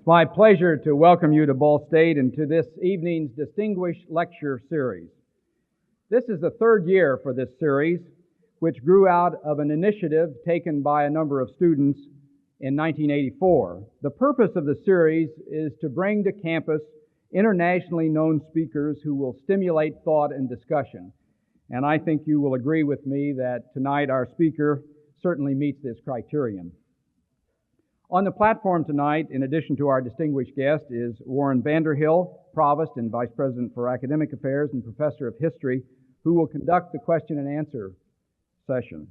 my pleasure to welcome you to Ball State and to this evening's Distinguished Lecture Series. This is the third year for this series, which grew out of an initiative taken by a number of students in 1984. The purpose of the series is to bring to campus internationally known speakers who will stimulate thought and discussion. And I think you will agree with me that tonight our speaker certainly meets this criterion. On the platform tonight, in addition to our distinguished guest, is Warren Vanderhill, Provost and Vice President for Academic Affairs and Professor of History, who will conduct the question and answer session.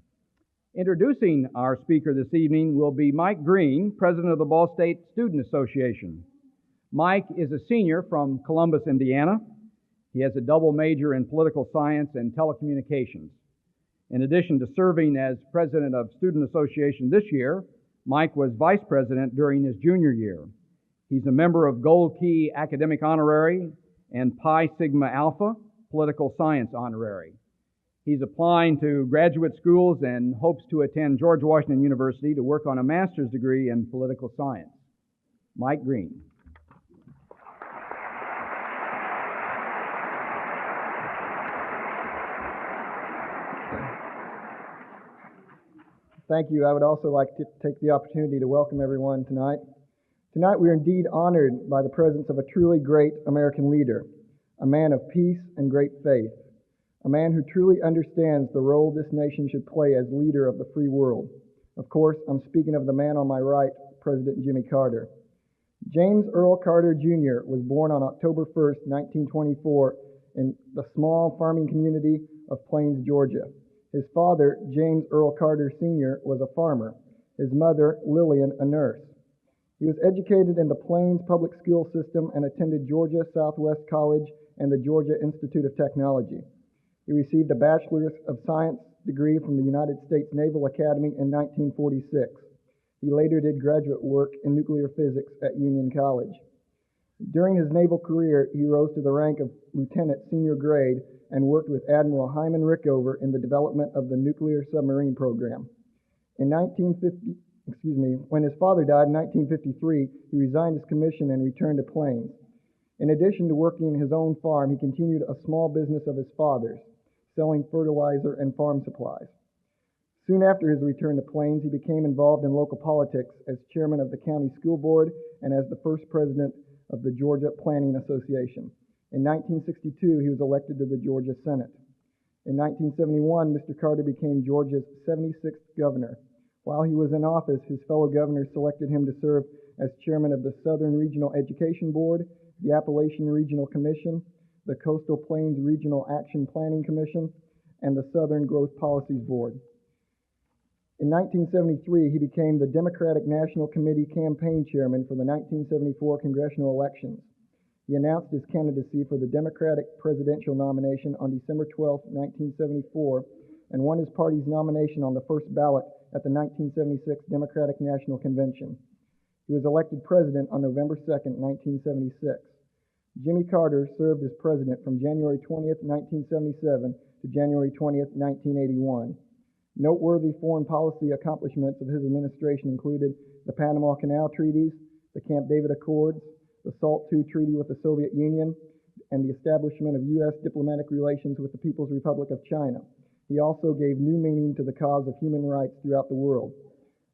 Introducing our speaker this evening will be Mike Green, President of the Ball State Student Association. Mike is a senior from Columbus, Indiana. He has a double major in political science and telecommunications. In addition to serving as President of Student Association this year, Mike was Vice President during his junior year. He's a member of Gold Key Academic Honorary and Pi Sigma Alpha Political Science Honorary. He's applying to graduate schools and hopes to attend George Washington University to work on a master's degree in political science. Mike Green. Thank you. I would also like to take the opportunity to welcome everyone tonight. Tonight we are indeed honored by the presence of a truly great American leader, a man of peace and great faith, a man who truly understands the role this nation should play as leader of the free world. Of course, I'm speaking of the man on my right, President Jimmy Carter. James Earl Carter Jr. was born on October 1st, 1924 in the small farming community of Plains, Georgia. His father, James Earl Carter Sr., was a farmer. His mother, Lillian, a nurse. He was educated in the Plains public school system and attended Georgia Southwest College and the Georgia Institute of Technology. He received a Bachelor's of Science degree from the United States Naval Academy in 1946. He later did graduate work in nuclear physics at Union College. During his naval career, he rose to the rank of lieutenant senior grade and worked with Admiral Hyman Rickover in the development of the nuclear submarine program. When his father died in 1953, he resigned his commission and returned to Plains. In addition to working his own farm, he continued a small business of his father's, selling fertilizer and farm supplies. Soon after his return to Plains, he became involved in local politics as chairman of the county school board and as the first president of the Georgia Planning Association. In 1962, he was elected to the Georgia Senate. In 1971, Mr. Carter became Georgia's 76th governor. While he was in office, his fellow governors selected him to serve as chairman of the Southern Regional Education Board, the Appalachian Regional Commission, the Coastal Plains Regional Action Planning Commission, and the Southern Growth Policies Board. In 1973, he became the Democratic National Committee campaign chairman for the 1974 congressional elections. He announced his candidacy for the Democratic presidential nomination on December 12, 1974, and won his party's nomination on the first ballot at the 1976 Democratic National Convention. He was elected president on November 2, 1976. Jimmy Carter served as president from January 20, 1977 to January 20, 1981. Noteworthy foreign policy accomplishments of his administration included the Panama Canal treaties, the Camp David Accords, the Sawtooth Treaty with the Soviet Union, and the establishment of U.S. diplomatic relations with the People's Republic of China. He also gave new meaning to the cause of human rights throughout the world.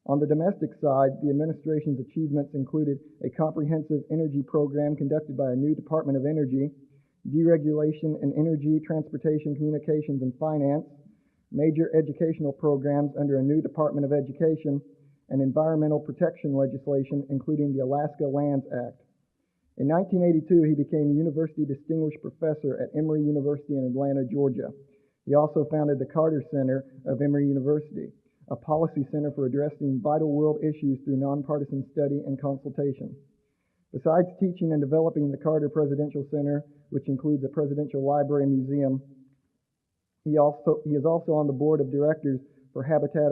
On the domestic side, the administration's achievements included a comprehensive energy program conducted by a new Department of Energy, deregulation in energy, transportation, communications, and finance, major educational programs under a new Department of Education, and environmental protection legislation, including the Alaska Lands Act. In 1982, he became University Distinguished Professor at Emory University in Atlanta, Georgia. He also founded the Carter Center of Emory University, a policy center for addressing vital world issues through nonpartisan study and consultation. Besides teaching and developing the Carter Presidential Center, which includes a presidential library and museum, he is also on the board of directors for Habitat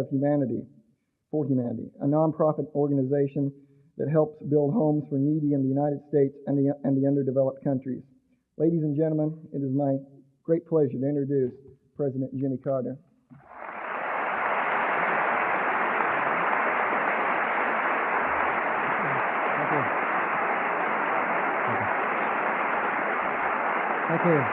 for Humanity, a nonprofit organization that helps build homes for needy in the United States and the underdeveloped countries. Ladies and gentlemen, it is my great pleasure to introduce President Jimmy Carter. Thank you. Thank you.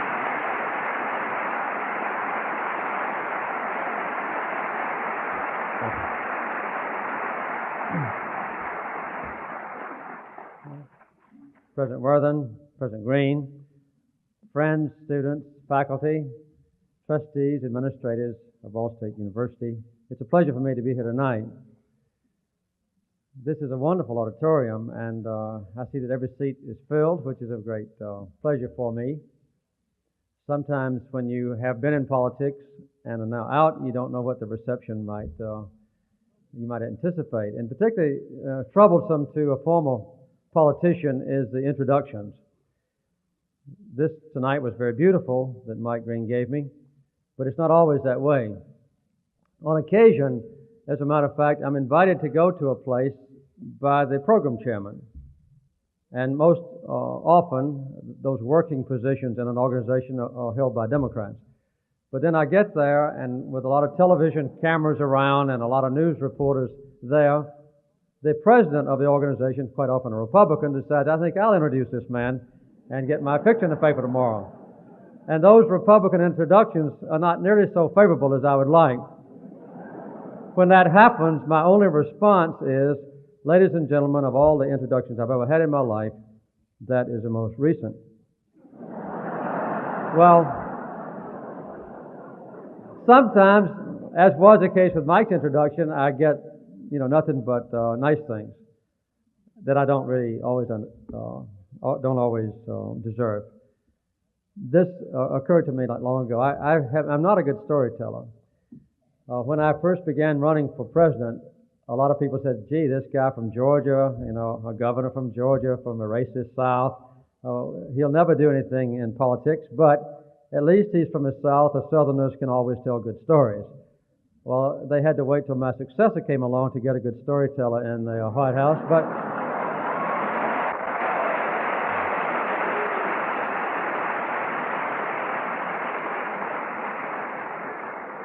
President Worthen, President Green, friends, students, faculty, trustees, administrators of Ball State University, it's a pleasure for me to be here tonight. This is a wonderful auditorium, and I see that every seat is filled, which is a great pleasure for me. Sometimes when you have been in politics and are now out, you don't know what the reception you might anticipate. And particularly troublesome to a former politician is the introductions. This tonight was very beautiful that Mike Green gave me, but it's not always that way. On occasion, as a matter of fact, I'm invited to go to a place by the program chairman. And most often, those working positions in an organization are held by Democrats. But then I get there, and with a lot of television cameras around and a lot of news reporters there, the president of the organization, quite often a Republican, decides, I think I'll introduce this man and get my picture in the paper tomorrow. And those Republican introductions are not nearly so favorable as I would like. When that happens, my only response is, ladies and gentlemen, of all the introductions I've ever had in my life, that is the most recent. Well, sometimes, as was the case with Mike's introduction, I get, nothing but nice things that I don't really always deserve. This occurred to me not long ago. I'm not a good storyteller. When I first began running for president, a lot of people said, gee, this guy from Georgia, a governor from Georgia, from a racist South, he'll never do anything in politics, but at least he's from the South. The Southerners can always tell good stories. Well, they had to wait till my successor came along to get a good storyteller in the White House, but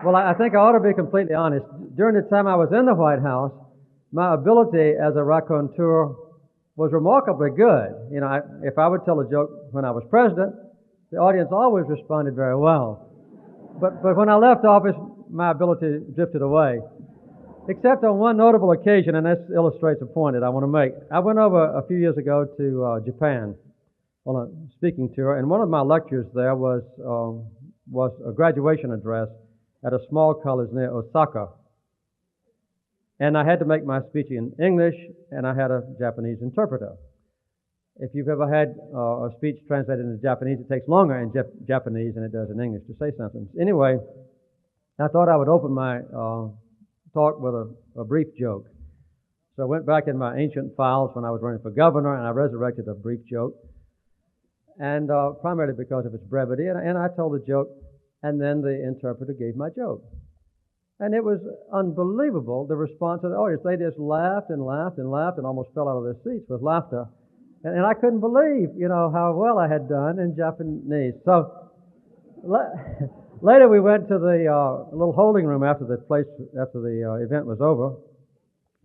well, I think I ought to be completely honest. During the time I was in the White House, my ability as a raconteur was remarkably good. If I would tell a joke when I was president, the audience always responded very well. But when I left office, my ability drifted away. Except on one notable occasion, and this illustrates a point that I want to make. I went over a few years ago to Japan on a speaking tour, and one of my lectures there was a graduation address at a small college near Osaka. And I had to make my speech in English, and I had a Japanese interpreter. If you've ever had a speech translated into Japanese, it takes longer in Japanese than it does in English to say something. Anyway, I thought I would open my talk with a brief joke. So I went back in my ancient files when I was running for governor, and I resurrected a brief joke, and primarily because of its brevity. And I told the joke, and then the interpreter gave my joke. And it was unbelievable, the response of the audience. They just laughed and laughed and laughed and almost fell out of their seats with laughter. And I couldn't believe, how well I had done in Japanese. So later we went to the little holding room after the event was over,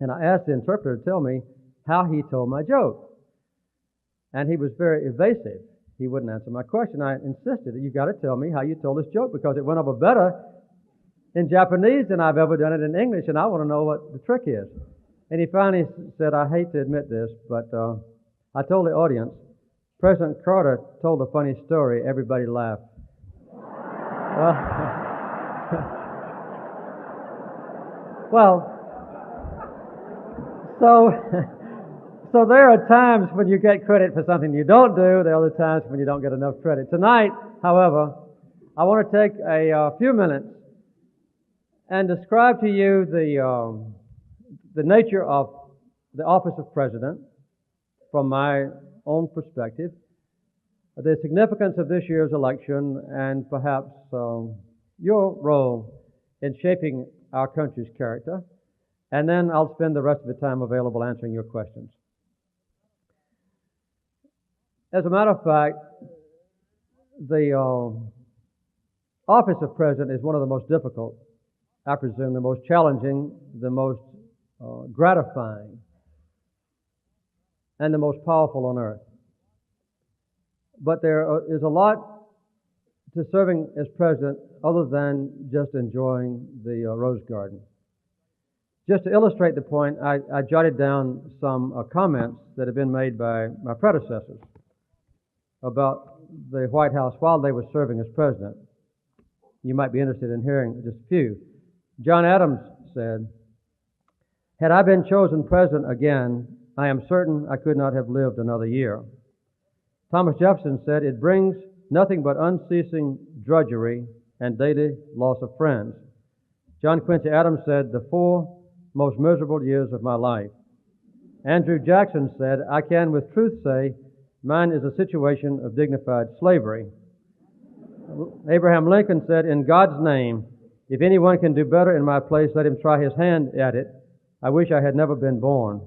and I asked the interpreter to tell me how he told my joke. And he was very evasive. He wouldn't answer my question. I insisted that you got to tell me how you told this joke because it went over better in Japanese than I've ever done it in English, and I want to know what the trick is. And he finally said, I hate to admit this, but I told the audience, President Carter told a funny story. Everybody laughed. Well, so there are times when you get credit for something you don't do. There are other times when you don't get enough credit. Tonight, however, I want to take a few minutes and describe to you the nature of the office of president from my own perspective, the significance of this year's election, and perhaps your role in shaping our country's character. And then I'll spend the rest of the time available answering your questions. As a matter of fact, the office of president is one of the most difficult, I presume, the most challenging, the most gratifying, and the most powerful on earth. But there is a lot to serving as president other than just enjoying the Rose Garden. Just to illustrate the point, I jotted down some comments that have been made by my predecessors about the White House while they were serving as president. You might be interested in hearing just a few. John Adams said, "Had I been chosen president again, I am certain I could not have lived another year." Thomas Jefferson said, "It brings nothing but unceasing drudgery and daily loss of friends." John Quincy Adams said, "The 4 most miserable years of my life." Andrew Jackson said, "I can with truth say, mine is a situation of dignified slavery." Abraham Lincoln said, "In God's name, if anyone can do better in my place, let him try his hand at it. I wish I had never been born."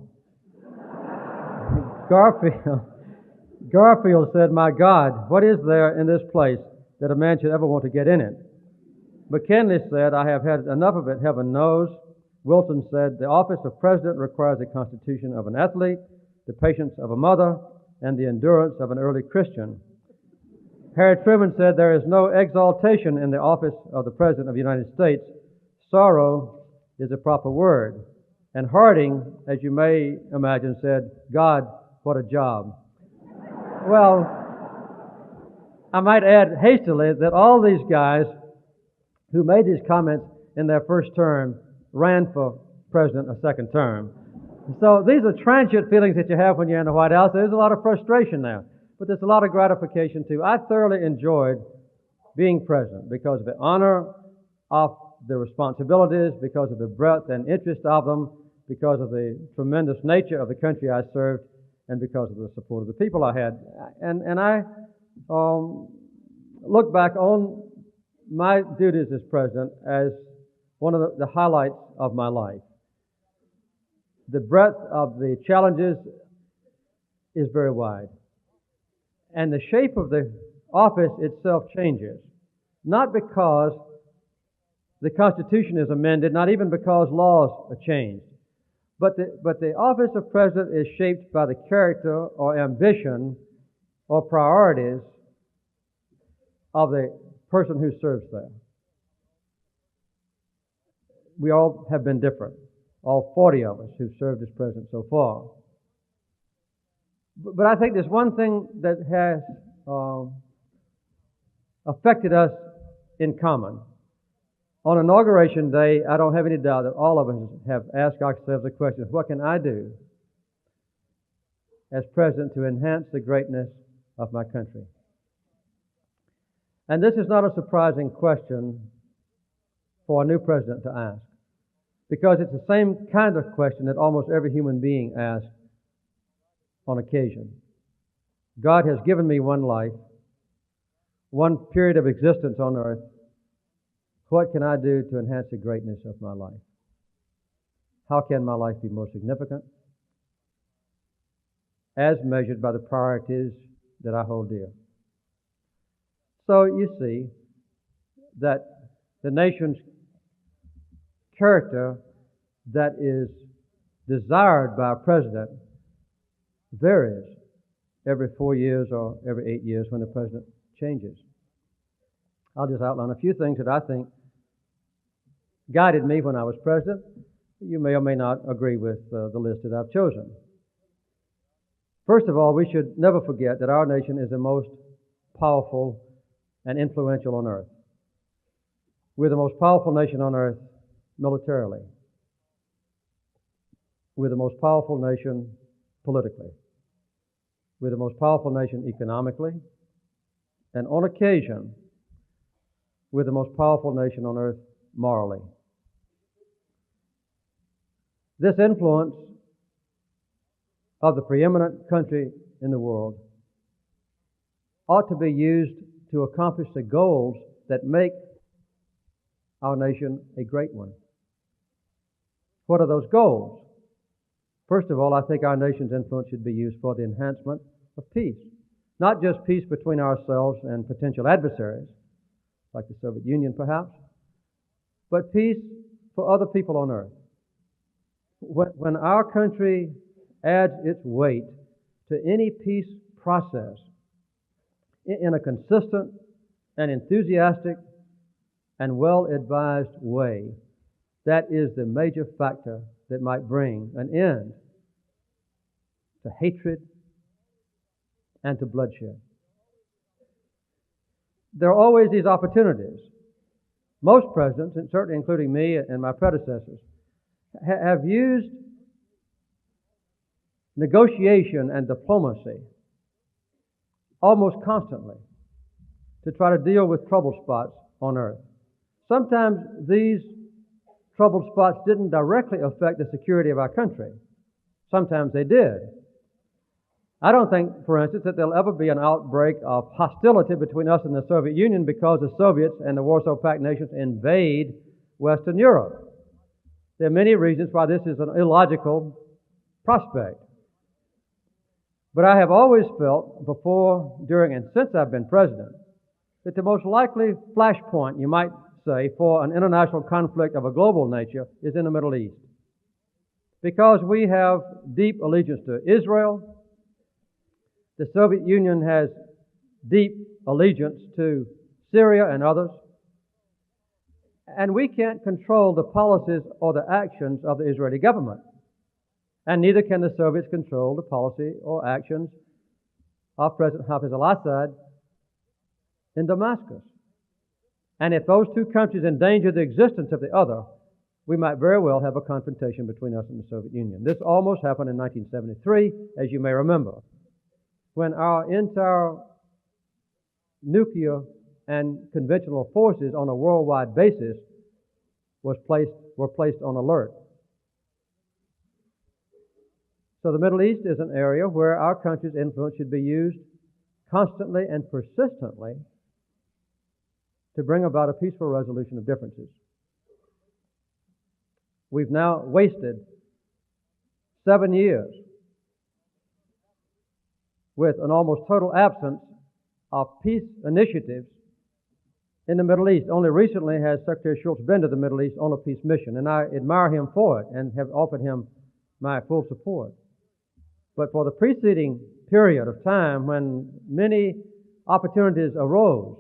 Garfield said, "My God, what is there in this place that a man should ever want to get in it?" McKinley said, "I have had enough of it, heaven knows." Wilson said, "The office of president requires the constitution of an athlete, the patience of a mother, and the endurance of an early Christian." Harry Truman said, "There is no exaltation in the office of the President of the United States. Sorrow is a proper word." And Harding, as you may imagine, said, "God, what a job." Well, I might add hastily that all these guys who made these comments in their first term ran for president a second term. So these are transient feelings that you have when you're in the White House. There's a lot of frustration there, but there's a lot of gratification too. I thoroughly enjoyed being president because of the honor of the responsibilities, because of the breadth and interest of them, because of the tremendous nature of the country I served, and because of the support of the people I had. And I look back on my duties as president as one of the highlights of my life. The breadth of the challenges is very wide. And the shape of the office itself changes. Not because the Constitution is amended, not even because laws are changed. But the office of president is shaped by the character or ambition or priorities of the person who serves there. We all have been different, all 40 of us who've served as president so far. But I think there's one thing that has affected us in common. On Inauguration Day, I don't have any doubt that all of us have asked ourselves the question, what can I do as president to enhance the greatness of my country? And this is not a surprising question for a new president to ask, because it's the same kind of question that almost every human being asks on occasion. God has given me one life, one period of existence on earth. What can I do to enhance the greatness of my life? How can my life be more significant? As measured by the priorities that I hold dear. So you see that the nation's character that is desired by a president varies every 4 years or every 8 years when the president changes. I'll just outline a few things that I think guided me when I was president. You may or may not agree with the list that I've chosen. First of all, we should never forget that our nation is the most powerful and influential on earth. We're the most powerful nation on earth militarily. We're the most powerful nation politically. We're the most powerful nation economically. And on occasion, we're the most powerful nation on earth morally. This influence of the preeminent country in the world ought to be used to accomplish the goals that make our nation a great one. What are those goals? First of all, I think our nation's influence should be used for the enhancement of peace. Not just peace between ourselves and potential adversaries, like the Soviet Union perhaps, but peace for other people on earth. When our country adds its weight to any peace process, in a consistent and enthusiastic and well-advised way, that is the major factor that might bring an end to hatred and to bloodshed. There are always these opportunities. Most presidents, and certainly including me and my predecessors, have used negotiation and diplomacy almost constantly to try to deal with trouble spots on earth. Sometimes these troubled spots didn't directly affect the security of our country. Sometimes they did. I don't think, for instance, that there'll ever be an outbreak of hostility between us and the Soviet Union because the Soviets and the Warsaw Pact nations invade Western Europe. There are many reasons why this is an illogical prospect. But I have always felt, before, during, and since I've been president, that the most likely flashpoint, you might say, for an international conflict of a global nature is in the Middle East. Because we have deep allegiance to Israel, the Soviet Union has deep allegiance to Syria and others, and we can't control the policies or the actions of the Israeli government. And neither can the Soviets control the policy or actions of President Hafiz al-Assad in Damascus. And if those two countries endanger the existence of the other, we might very well have a confrontation between us and the Soviet Union. This almost happened in 1973, as you may remember, when our entire nuclear and conventional forces on a worldwide basis were placed on alert. So the Middle East is an area where our country's influence should be used constantly and persistently to bring about a peaceful resolution of differences. We've now wasted 7 years with an almost total absence of peace initiatives in the Middle East. Only recently has Secretary Schultz been to the Middle East on a peace mission, and I admire him for it and have offered him my full support. But for the preceding period of time when many opportunities arose,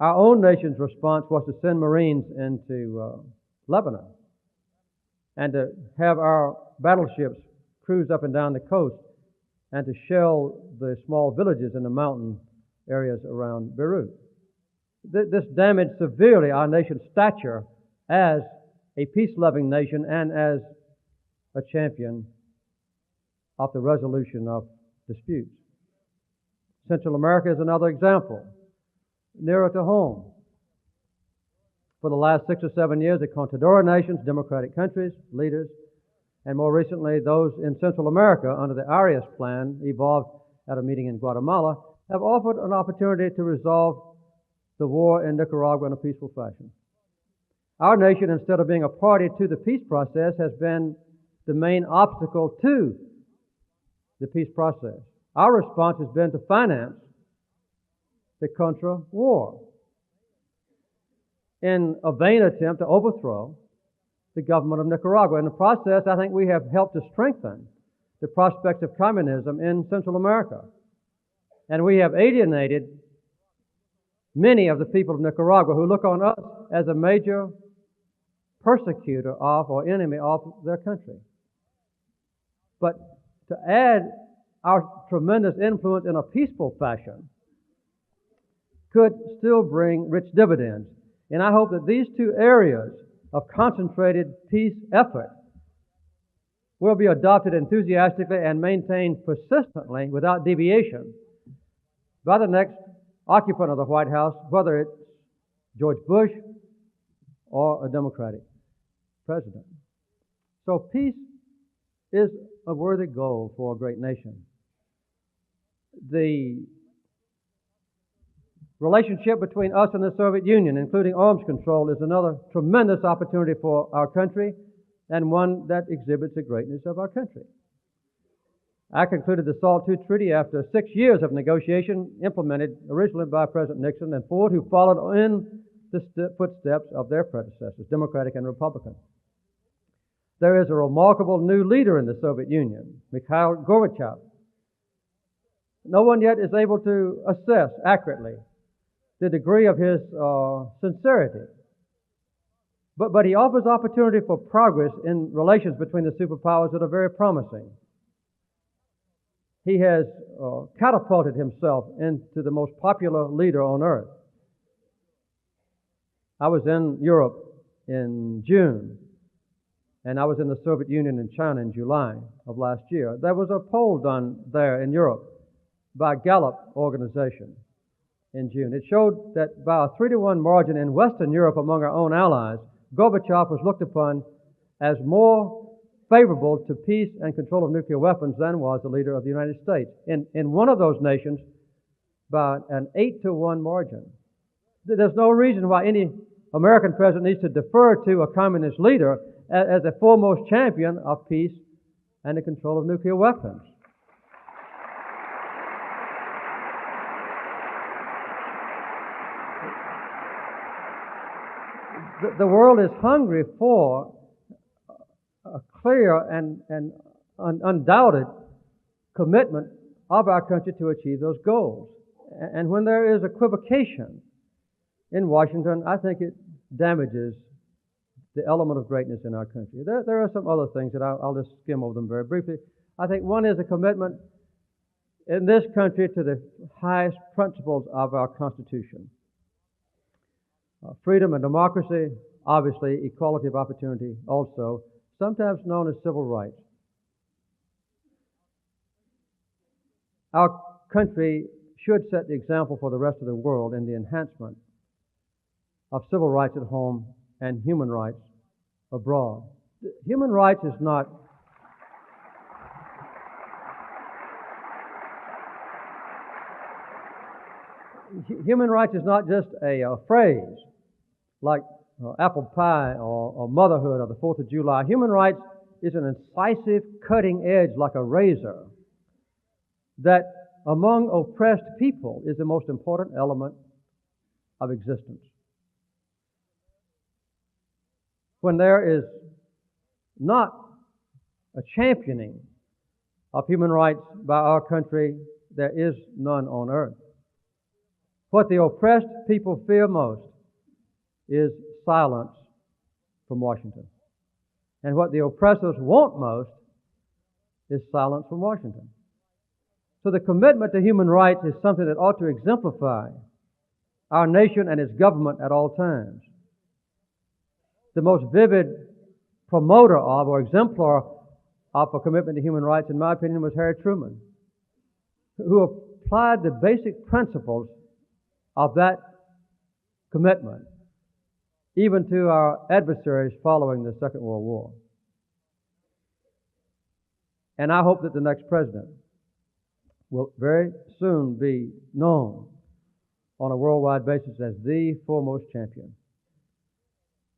our own nation's response was to send Marines into Lebanon and to have our battleships cruise up and down the coast and to shell the small villages in the mountain areas around Beirut. This damaged severely our nation's stature as a peace-loving nation and as a champion of the resolution of disputes. Central America is another example, nearer to home. For the last 6 or 7 years, the Contadora nations, democratic countries, leaders, and more recently those in Central America under the Arias Plan, evolved at a meeting in Guatemala, have offered an opportunity to resolve the war in Nicaragua in a peaceful fashion. Our nation, instead of being a party to the peace process, has been the main obstacle to the peace process. Our response has been to finance the Contra war in a vain attempt to overthrow the government of Nicaragua. In the process, I think we have helped to strengthen the prospects of communism in Central America. And we have alienated many of the people of Nicaragua who look on us as a major persecutor of or enemy of their country. But to add our tremendous influence in a peaceful fashion could still bring rich dividends. And I hope that these two areas of concentrated peace effort will be adopted enthusiastically and maintained persistently without deviation by the next occupant of the White House, whether it's George Bush or a Democratic president. So peace is a worthy goal for a great nation. The relationship between us and the Soviet Union, including arms control, is another tremendous opportunity for our country and one that exhibits the greatness of our country. I concluded the Sawtooth Treaty after 6 years of negotiation, implemented originally by President Nixon and Ford, who followed in the footsteps of their predecessors, Democratic and Republican. There is a remarkable new leader in the Soviet Union, Mikhail Gorbachev. no one yet is able to assess accurately the degree of his sincerity. But he offers opportunity for progress in relations between the superpowers that are very promising. He has catapulted himself into the most popular leader on earth. I was in Europe in June, and I was in the Soviet Union and China in July of last year. There was a poll done there in Europe by Gallup organization in June. It showed that by a 3-to-1 margin in Western Europe among our own allies, Gorbachev was looked upon as more favorable to peace and control of nuclear weapons than was the leader of the United States. In one of those nations, by an 8-to-1 margin. There's no reason why any American president needs to defer to a communist leader as a foremost champion of peace and the control of nuclear weapons. The world is hungry for a clear and undoubted commitment of our country to achieve those goals. And when there is equivocation in Washington, I think it damages the element of greatness in our country. There are some other things that I'll just skim over them very briefly. I think one is a commitment in this country to the highest principles of our Constitution. Freedom and democracy, obviously equality of opportunity also, sometimes known as civil rights. Our country should set the example for the rest of the world in the enhancement of civil rights at home and human rights abroad. Human rights is not just a phrase like apple pie or motherhood or the 4th of July. Human rights is an incisive cutting edge like a razor that among oppressed people is the most important element of existence. When there is not a championing of human rights by our country, there is none on earth. What the oppressed people fear most is silence from Washington. And what the oppressors want most is silence from Washington. So the commitment to human rights is something that ought to exemplify our nation and its government at all times. The most vivid promoter of or exemplar of a commitment to human rights, in my opinion, was Harry Truman, who applied the basic principles of that commitment even to our adversaries following the Second World War. And I hope that the next president will very soon be known on a worldwide basis as the foremost champion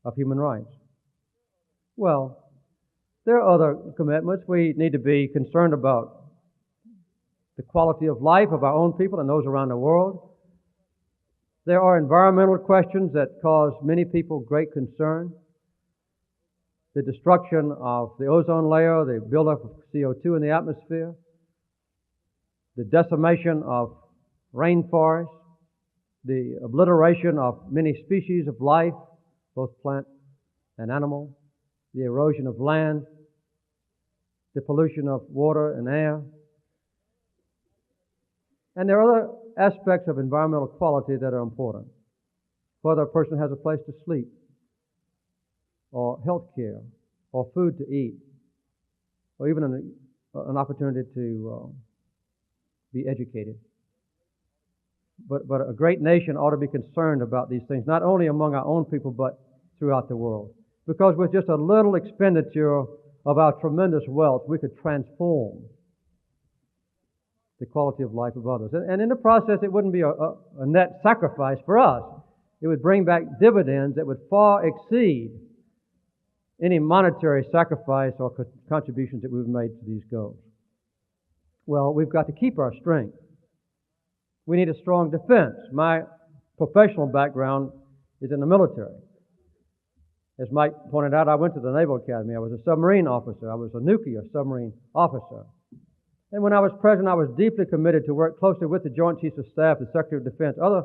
of human rights. Well, there are other commitments. We need to be concerned about the quality of life of our own people and those around the world. There are environmental questions that cause many people great concern. The destruction of the ozone layer, the buildup of CO2 in the atmosphere, the decimation of rainforests, the obliteration of many species of life, both plant and animal, the erosion of land, the pollution of water and air. And there are other aspects of environmental quality that are important. Whether a person has a place to sleep, or health care, or food to eat, or even an opportunity to be educated. But a great nation ought to be concerned about these things, not only among our own people, but throughout the world. Because with just a little expenditure of our tremendous wealth, we could transform the quality of life of others. And in the process, it wouldn't be a net sacrifice for us. It would bring back dividends that would far exceed any monetary sacrifice or contributions that we've made to these goals. Well, we've got to keep our strength. We need a strong defense. My professional background is in the military. As Mike pointed out, I went to the Naval Academy. I was a submarine officer. I was a nuclear submarine officer. And when I was president, I was deeply committed to work closely with the Joint Chiefs of Staff, the Secretary of Defense, other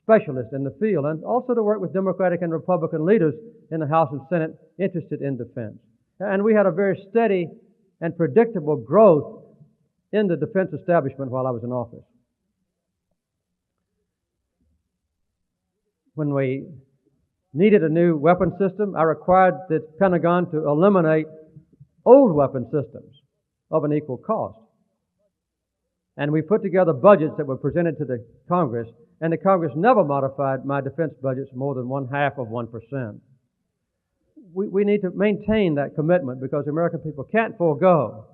specialists in the field, and also to work with Democratic and Republican leaders in the House and Senate interested in defense. And we had a very steady and predictable growth in the defense establishment while I was in office. When we needed a new weapon system, I required the Pentagon to eliminate old weapon systems of an equal cost. And we put together budgets that were presented to the Congress, and the Congress never modified my defense budgets more than 0.5%. We need to maintain that commitment because the American people can't forego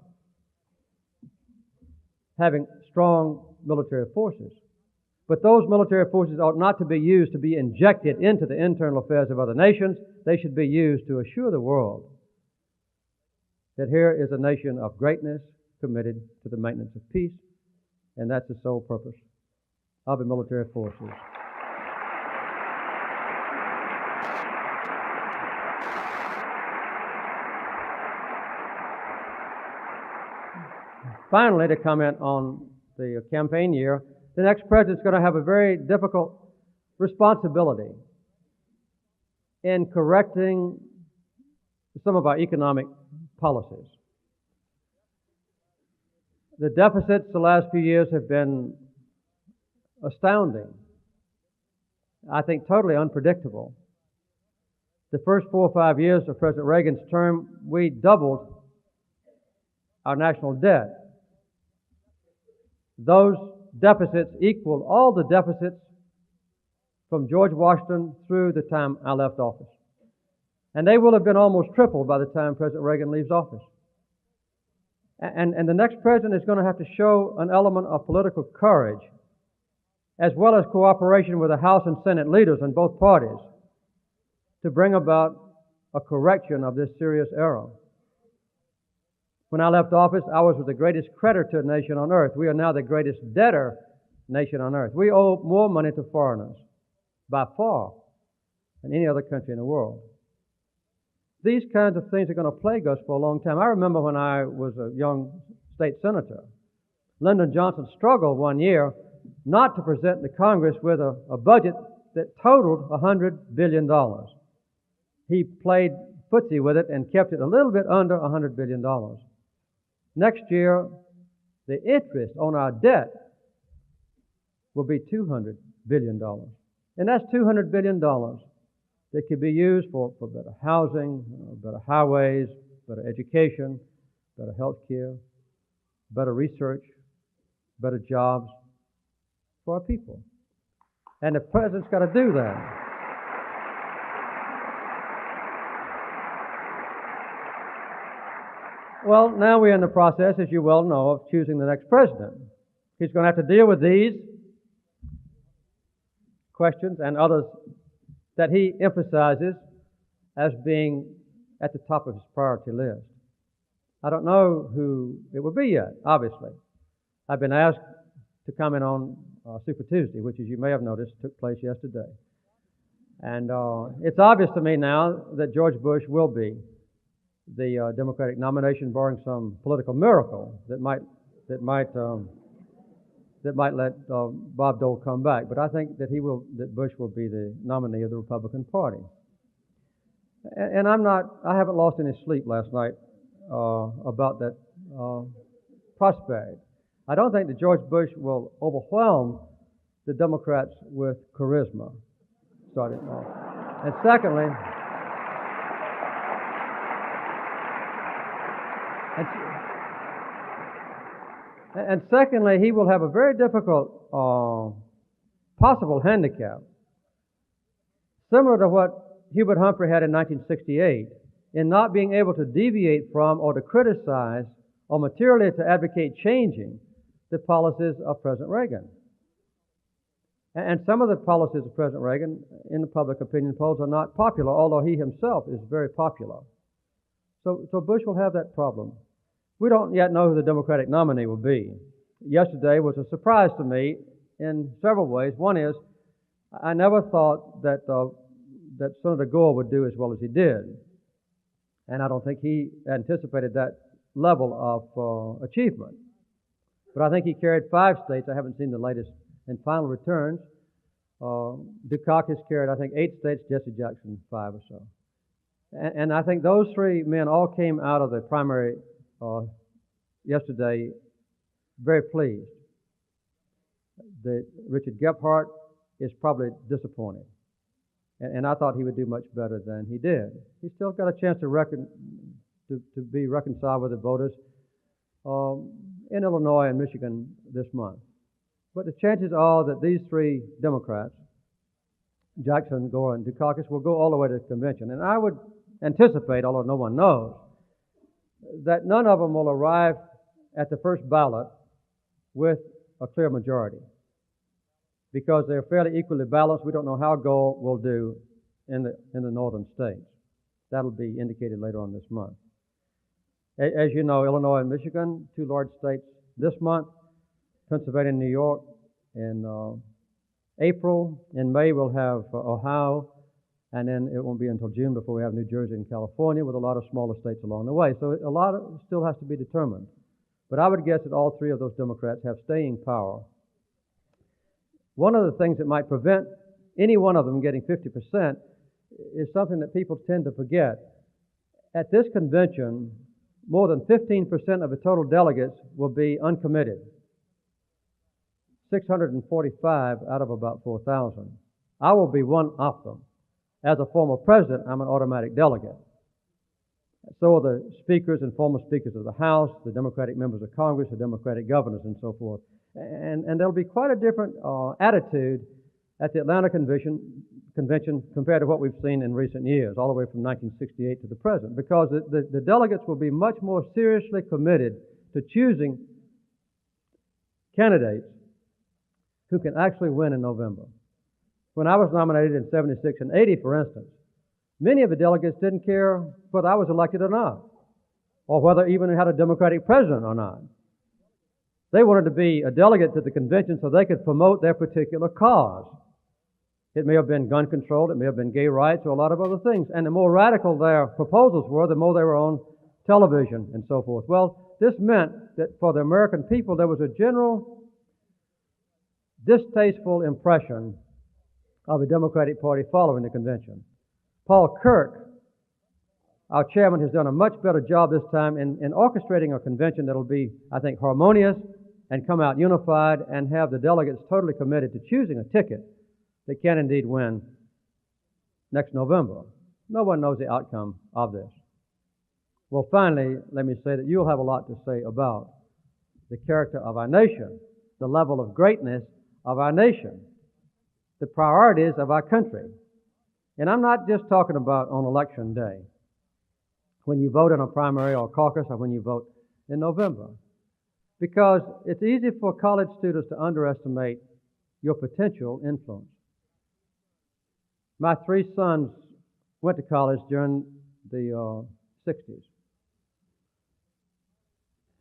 having strong military forces. But those military forces ought not to be used to be injected into the internal affairs of other nations. They should be used to assure the world that here is a nation of greatness committed to the maintenance of peace, and that's the sole purpose of the military forces. Finally, to comment on the campaign year, the next president's going to have a very difficult responsibility in correcting some of our economic policies. The deficits the last few years have been astounding. I think totally unpredictable. The first 4 or 5 years of President Reagan's term, we doubled our national debt. Those deficits equaled all the deficits from George Washington through the time I left office. And they will have been almost tripled by the time President Reagan leaves office. And the next president is going to have to show an element of political courage, as well as cooperation with the House and Senate leaders in both parties, to bring about a correction of this serious error. When I left office, ours was the greatest creditor nation on earth. We are now the greatest debtor nation on earth. We owe more money to foreigners, by far, than any other country in the world. These kinds of things are going to plague us for a long time. I remember when I was a young state senator, Lyndon Johnson struggled one year not to present the Congress with a budget that totaled $100 billion. He played footsie with it and kept it a little bit under $100 billion. Next year, the interest on our debt will be $200 billion. And that's $200 billion that could be used for better housing, better highways, better education, better health care, better research, better jobs for our people. And the president's got to do that. Well, now we're in the process, as you well know, of choosing the next president. He's going to have to deal with these questions and others that he emphasizes as being at the top of his priority list. I don't know who it will be yet, obviously. I've been asked to comment on Super Tuesday, which, as you may have noticed, took place yesterday. And it's obvious to me now that George Bush will be the Democratic nomination, barring some political miracle that might let Bob Dole come back. But I think that that Bush will be the nominee of the Republican Party. And I haven't lost any sleep last night about that prospect. I don't think that George Bush will overwhelm the Democrats with charisma, starting off. And secondly, he will have a very difficult possible handicap, similar to what Hubert Humphrey had in 1968, in not being able to deviate from or to criticize or materially to advocate changing the policies of President Reagan. And some of the policies of President Reagan in the public opinion polls are not popular, although he himself is very popular. So Bush will have that problem. We don't yet know who the Democratic nominee will be. Yesterday was a surprise to me in several ways. One is, I never thought that Senator Gore would do as well as he did. And I don't think he anticipated that level of achievement. but I think he carried 5 states. I haven't seen the latest and final returns. Dukakis carried, I think, 8 states, Jesse Jackson 5 or so. And I think those 3 men all came out of the primary yesterday very pleased. Richard Gephardt is probably disappointed. And I thought he would do much better than he did. He's still got a chance to be reconciled with the voters in Illinois and Michigan this month. But the chances are that these 3 Democrats, Jackson, Gore, and Dukakis, will go all the way to the convention. And I would anticipate, although no one knows, that none of them will arrive at the first ballot with a clear majority, because they're fairly equally balanced. We don't know how Gore will do in the northern states. That'll be indicated later on this month. As you know, Illinois and Michigan, 2 large states this month, Pennsylvania and New York in April. In May, we'll have Ohio, and then it won't be until June before we have New Jersey and California, with a lot of smaller states along the way. So a lot still has to be determined. But I would guess that all 3 of those Democrats have staying power. One of the things that might prevent any one of them getting 50% is something that people tend to forget. At this convention, more than 15% of the total delegates will be uncommitted. 645 out of about 4,000. I will be one of them. As a former president, I'm an automatic delegate. So are the speakers and former speakers of the House, the Democratic members of Congress, the Democratic governors, and so forth. And there'll be quite a different attitude at the Atlanta convention compared to what we've seen in recent years, all the way from 1968 to the present, because the delegates will be much more seriously committed to choosing candidates who can actually win in November. When I was nominated in 76 and 80, for instance, many of the delegates didn't care whether I was elected or not, or whether even we had a Democratic president or not. They wanted to be a delegate to the convention so they could promote their particular cause. It may have been gun control, it may have been gay rights, or a lot of other things. And the more radical their proposals were, the more they were on television and so forth. Well, this meant that for the American people, there was a general distasteful impression of the Democratic Party following the convention. Paul Kirk, our chairman, has done a much better job this time in orchestrating a convention that'll be, I think, harmonious and come out unified and have the delegates totally committed to choosing a ticket that can indeed win next November. No one knows the outcome of this. Well, finally, let me say that you'll have a lot to say about the character of our nation, the level of greatness of our nation, the priorities of our country. And I'm not just talking about on election day, when you vote in a primary or caucus, or when you vote in November. Because it's easy for college students to underestimate your potential influence. My 3 sons went to college during the 60s.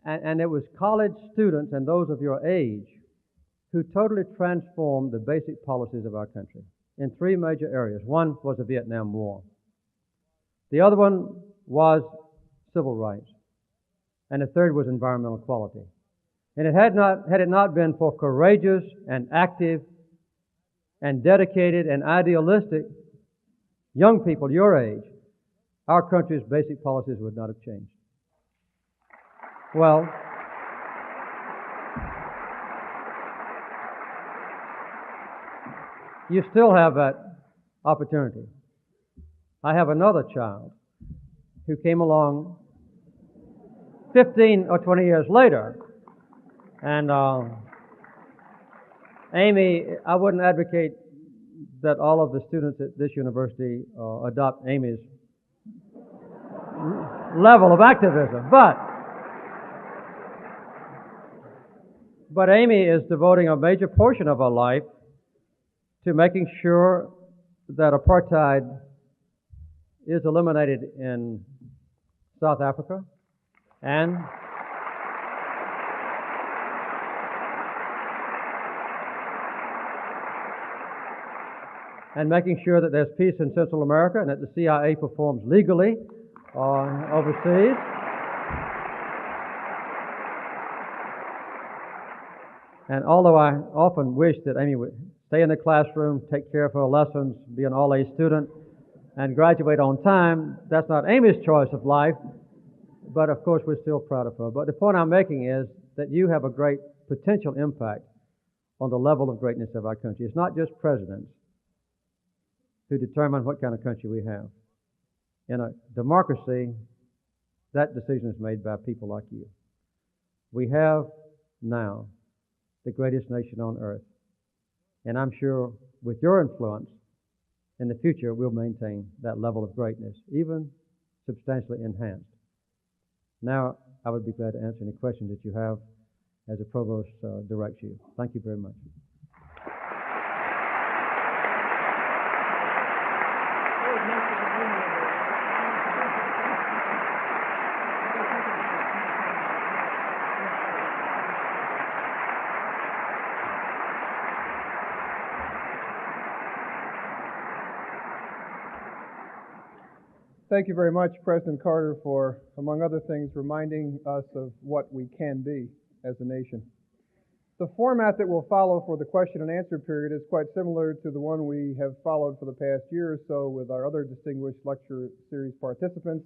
And it was college students and those of your age who totally transformed the basic policies of our country in 3 major areas. One was the Vietnam War. The other one was civil rights. And the third was environmental equality. And had it not been for courageous and active and dedicated and idealistic young people your age, our country's basic policies would not have changed. Well, you still have that opportunity. I have another child who came along 15 or 20 years later. And Amy, I wouldn't advocate that all of the students at this university adopt Amy's level of activism. But Amy is devoting a major portion of her life to making sure that apartheid is eliminated in South Africa and making sure that there's peace in Central America and that the CIA performs legally overseas. And although I often wish that Amy would stay in the classroom, take care of her lessons, be an all-A student, and graduate on time, that's not Amy's choice of life, but of course we're still proud of her. But the point I'm making is that you have a great potential impact on the level of greatness of our country. It's not just presidents who determine what kind of country we have. In a democracy, that decision is made by people like you. We have now the greatest nation on earth. And I'm sure with your influence, in the future, we'll maintain that level of greatness, even substantially enhanced. Now, I would be glad to answer any questions that you have as the provost directs you. Thank you very much. Thank you very much, President Carter, for, among other things, reminding us of what we can be as a nation. The format that will follow for the question and answer period is quite similar to the one we have followed for the past year or so with our other distinguished lecture series participants.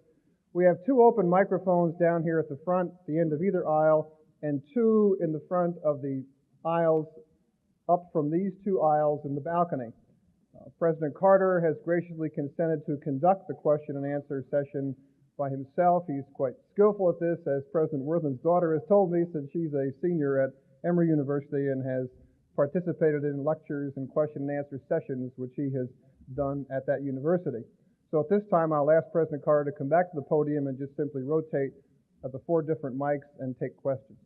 We have 2 open microphones down here at the front, the end of either aisle, and 2 in the front of the aisles, up from these 2 aisles in the balcony. President Carter has graciously consented to conduct the question and answer session by himself. He's quite skillful at this, as President Worthen's daughter has told me, since she's a senior at Emory University and has participated in lectures and question and answer sessions, which he has done at that university. So at this time, I'll ask President Carter to come back to the podium and just simply rotate the 4 different mics and take questions.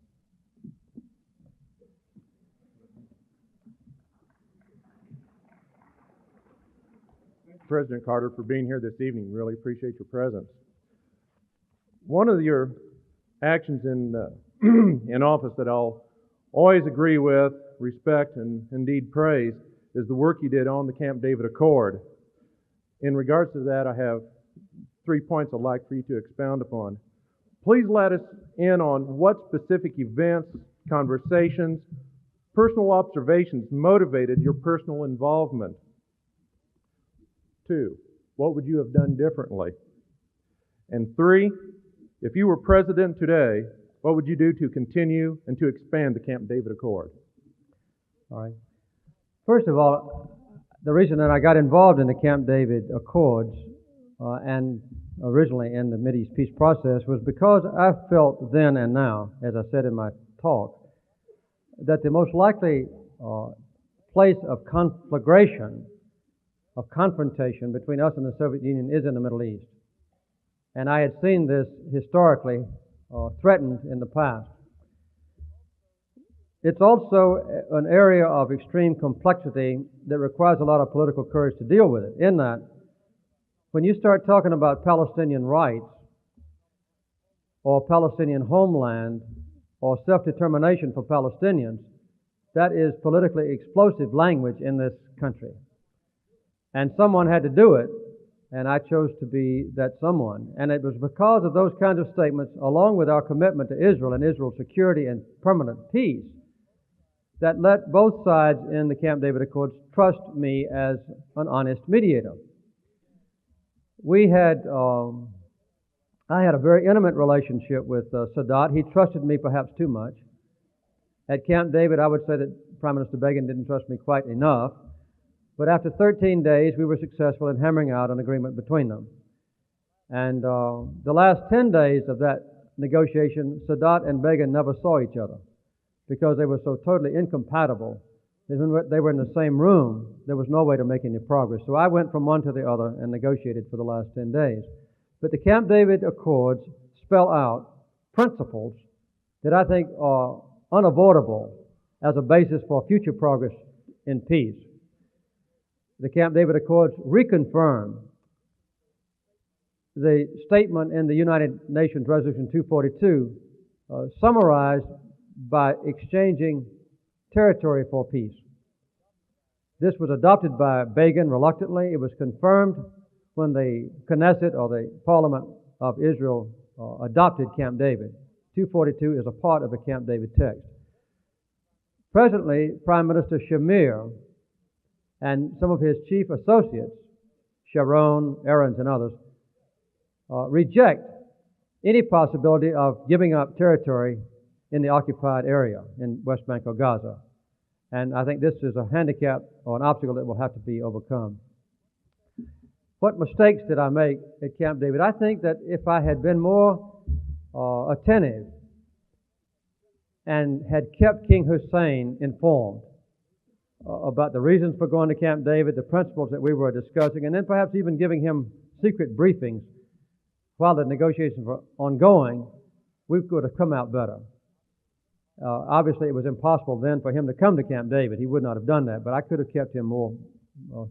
President Carter, for being here this evening. Really appreciate your presence. One of your actions in office that I'll always agree with, respect, and indeed praise is the work you did on the Camp David Accord. In regards to that, I have 3 points I'd like for you to expound upon. Please let us in on what specific events, conversations, personal observations motivated your personal involvement. 2, what would you have done differently? And 3, if you were president today, what would you do to continue and to expand the Camp David Accord? All right. First of all, the reason that I got involved in the Camp David Accords and originally in the Mideast peace process was because I felt then and now, as I said in my talk, that the most likely place of conflagration, of confrontation between us and the Soviet Union is in the Middle East. And I had seen this historically threatened in the past. It's also an area of extreme complexity that requires a lot of political courage to deal with it, in that when you start talking about Palestinian rights or Palestinian homeland or self-determination for Palestinians, that is politically explosive language in this country. And someone had to do it, and I chose to be that someone. And it was because of those kinds of statements, along with our commitment to Israel and Israel's security and permanent peace, that let both sides in the Camp David Accords trust me as an honest mediator. I had a very intimate relationship with Sadat. He trusted me perhaps too much. At Camp David, I would say that Prime Minister Begin didn't trust me quite enough. But after 13 days, we were successful in hammering out an agreement between them. And the last 10 days of that negotiation, Sadat and Begin never saw each other because they were so totally incompatible that when they were in the same room, there was no way to make any progress. So I went from one to the other and negotiated for the last 10 days. But the Camp David Accords spell out principles that I think are unavoidable as a basis for future progress in peace. The Camp David Accords reconfirm the statement in the United Nations Resolution 242, summarized by exchanging territory for peace. This was adopted by Begin reluctantly. It was confirmed when the Knesset, or the Parliament of Israel, adopted Camp David. 242 is a part of the Camp David text. Presently, Prime Minister Shamir and some of his chief associates, Sharon, Aarons, and others, reject any possibility of giving up territory in the occupied area in West Bank or Gaza. And I think this is a handicap or an obstacle that will have to be overcome. What mistakes did I make at Camp David? I think that if I had been more attentive and had kept King Hussein informed about the reasons for going to Camp David, the principles that we were discussing, and then perhaps even giving him secret briefings while the negotiations were ongoing, we could have come out better. Obviously, it was impossible then for him to come to Camp David. He would not have done that, but I could have kept him more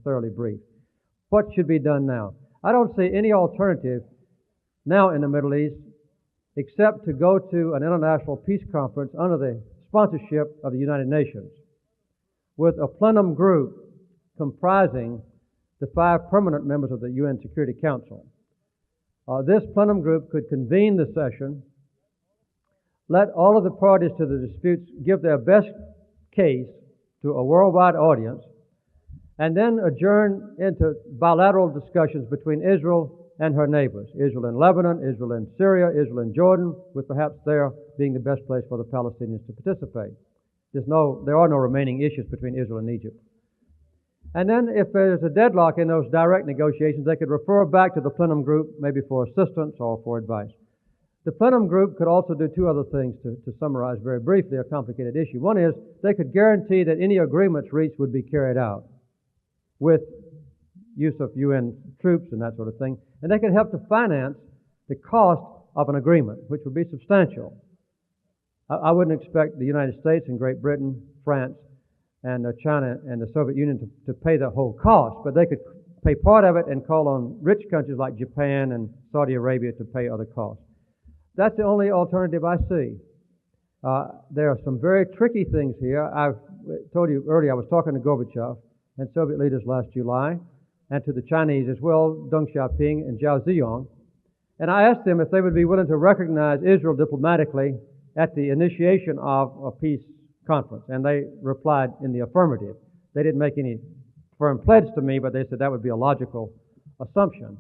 thoroughly briefed. What should be done now? I don't see any alternative now in the Middle East except to go to an international peace conference under the sponsorship of the United Nations with a plenum group comprising the 5 permanent members of the UN Security Council. This plenum group could convene the session, let all of the parties to the disputes give their best case to a worldwide audience, and then adjourn into bilateral discussions between Israel and her neighbors, Israel in Lebanon, Israel in Syria, Israel in Jordan, with perhaps there being the best place for the Palestinians to participate. There are no remaining issues between Israel and Egypt. And then if there's a deadlock in those direct negotiations, they could refer back to the plenum group, maybe for assistance or for advice. The plenum group could also do 2 other things to summarize very briefly a complicated issue. One is they could guarantee that any agreements reached would be carried out with use of UN troops and that sort of thing. And they could help to finance the cost of an agreement, which would be substantial. I wouldn't expect the United States and Great Britain, France, and China and the Soviet Union to pay the whole cost, but they could pay part of it and call on rich countries like Japan and Saudi Arabia to pay other costs. That's the only alternative I see. There are some very tricky things here. I've told you earlier, I was talking to Gorbachev and Soviet leaders last July, and to the Chinese as well, Deng Xiaoping and Zhao Ziyang, and I asked them if they would be willing to recognize Israel diplomatically at the initiation of a peace conference, and they replied in the affirmative. They didn't make any firm pledge to me, but they said that would be a logical assumption.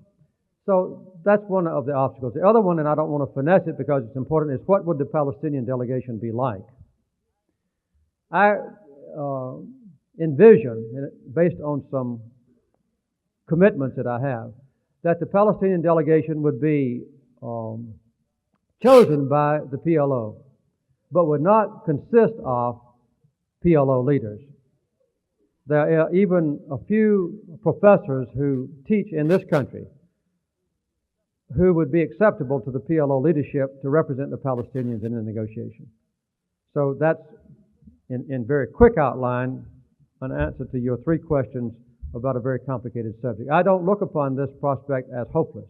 So that's one of the obstacles. The other one, and I don't want to finesse it because it's important, is what would the Palestinian delegation be like? I envision, based on some commitments that I have, that the Palestinian delegation would be chosen by the PLO, but would not consist of PLO leaders. There are even a few professors who teach in this country who would be acceptable to the PLO leadership to represent the Palestinians in the negotiation. So that's, in very quick outline, an answer to your 3 questions about a very complicated subject. I don't look upon this prospect as hopeless.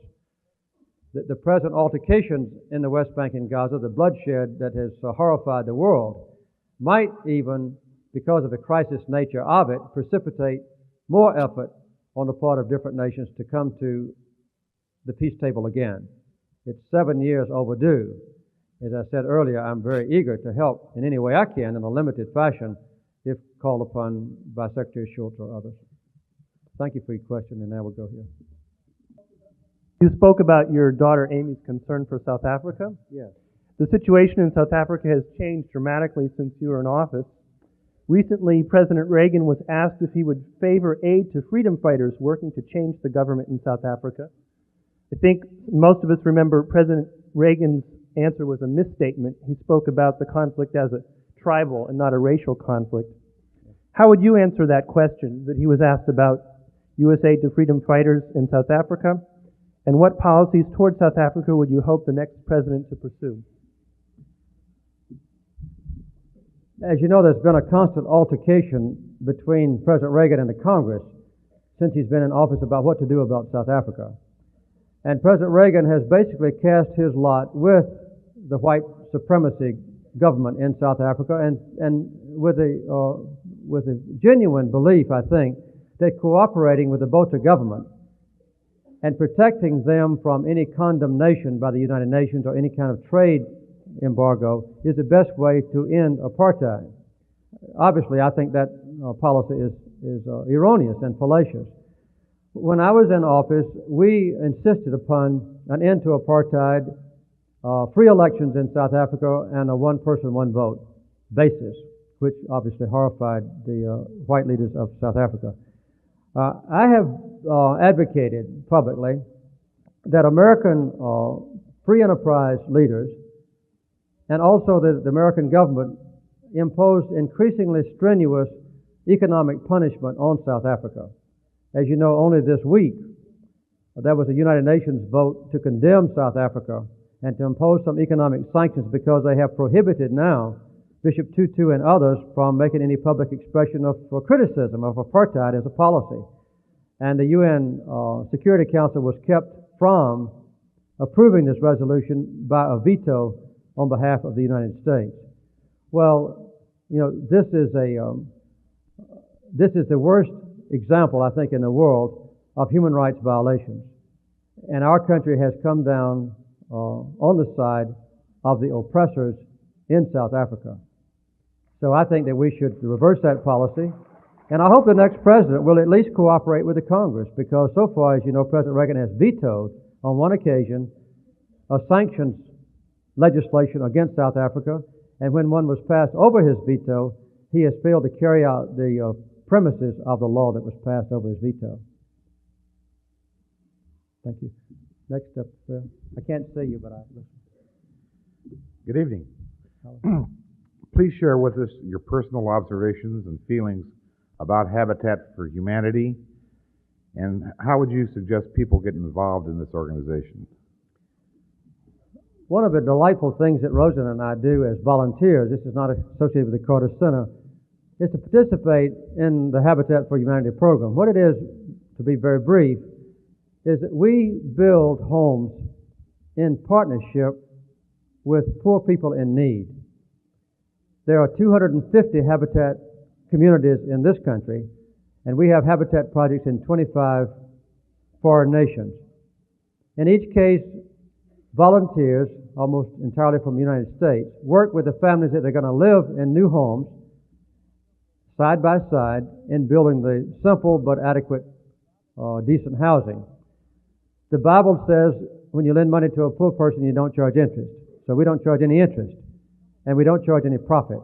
The present altercations in the West Bank and Gaza, the bloodshed that has horrified the world, might even, because of the crisis nature of it, precipitate more effort on the part of different nations to come to the peace table again. It's 7 years overdue. As I said earlier, I'm very eager to help in any way I can in a limited fashion if called upon by Secretary Schultz or others. Thank you for your question, and now we'll go here. You spoke about your daughter Amy's concern for South Africa. Yes. The situation in South Africa has changed dramatically since you were in office. Recently, President Reagan was asked if he would favor aid to freedom fighters working to change the government in South Africa. I think most of us remember President Reagan's answer was a misstatement. He spoke about the conflict as a tribal and not a racial conflict. How would you answer that question that he was asked about U.S. aid to freedom fighters in South Africa? And what policies toward South Africa would you hope the next president to pursue? As you know, there's been a constant altercation between President Reagan and the Congress since he's been in office about what to do about South Africa. And President Reagan has basically cast his lot with the white supremacy government in South Africa and with a genuine belief, I think, that cooperating with the Botha government and protecting them from any condemnation by the United Nations or any kind of trade embargo is the best way to end apartheid. obviously, I think that policy is erroneous and fallacious. When I was in office, we insisted upon an end to apartheid, free elections in South Africa, and a one-person, one-vote basis, which obviously horrified the white leaders of South Africa. I have advocated publicly that American free enterprise leaders and also the American government imposed increasingly strenuous economic punishment on South Africa. As you know, only this week, there was a United Nations vote to condemn South Africa and to impose some economic sanctions because they have prohibited now Bishop Tutu and others from making any public expression of criticism of apartheid as a policy. And the UN Security Council was kept from approving this resolution by a veto on behalf of the United States. Well, you know, this is the worst example, I think, in the world of human rights violations. And our country has come down on the side of the oppressors in South Africa. So I think that we should reverse that policy. And I hope the next president will at least cooperate with the Congress, because so far, as you know, President Reagan has vetoed on one occasion a sanctions legislation against South Africa, and when one was passed over his veto, he has failed to carry out the premises of the law that was passed over his veto. Thank you. Next up, I can't see you, but I listen. Good evening. Please share with us your personal observations and feelings about Habitat for Humanity, and how would you suggest people get involved in this organization? One of the delightful things that Rosen and I do as volunteers, this is not associated with the Carter Center, is to participate in the Habitat for Humanity program. What it is, to be very brief, is that we build homes in partnership with poor people in need. There are 250 Habitat communities in this country, and we have Habitat projects in 25 foreign nations. In each case, volunteers, almost entirely from the United States, work with the families that are going to live in new homes, side by side, in building the simple but adequate, decent housing. The Bible says when you lend money to a poor person, you don't charge interest. So we don't charge any interest, and we don't charge any profit.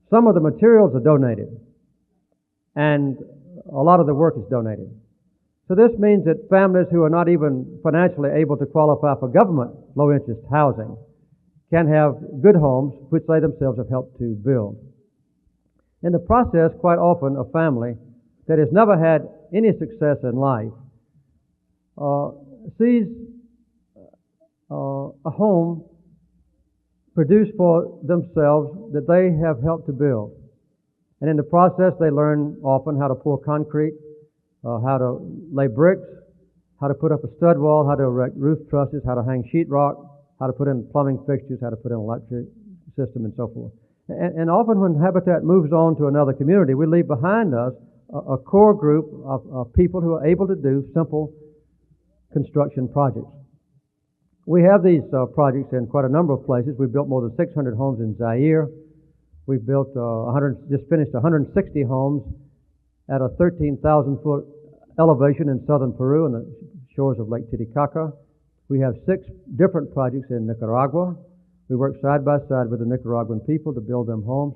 Some of the materials are donated, and a lot of the work is donated. So this means that families who are not even financially able to qualify for government low-interest housing can have good homes which they themselves have helped to build. In the process, quite often, a family that has never had any success in life sees a home produced for themselves that they have helped to build. And in the process, they learn often how to pour concrete, how to lay bricks, how to put up a stud wall, how to erect roof trusses, how to hang sheetrock, how to put in plumbing fixtures, how to put in an electric system, and so forth. And often when Habitat moves on to another community, we leave behind us a core group of people who are able to do simple construction projects. We have these projects in quite a number of places. We've built more than 600 homes in Zaire. We've built just finished 160 homes at a 13,000-foot elevation in southern Peru on the shores of Lake Titicaca. We have 6 different projects in Nicaragua. We work side by side with the Nicaraguan people to build them homes.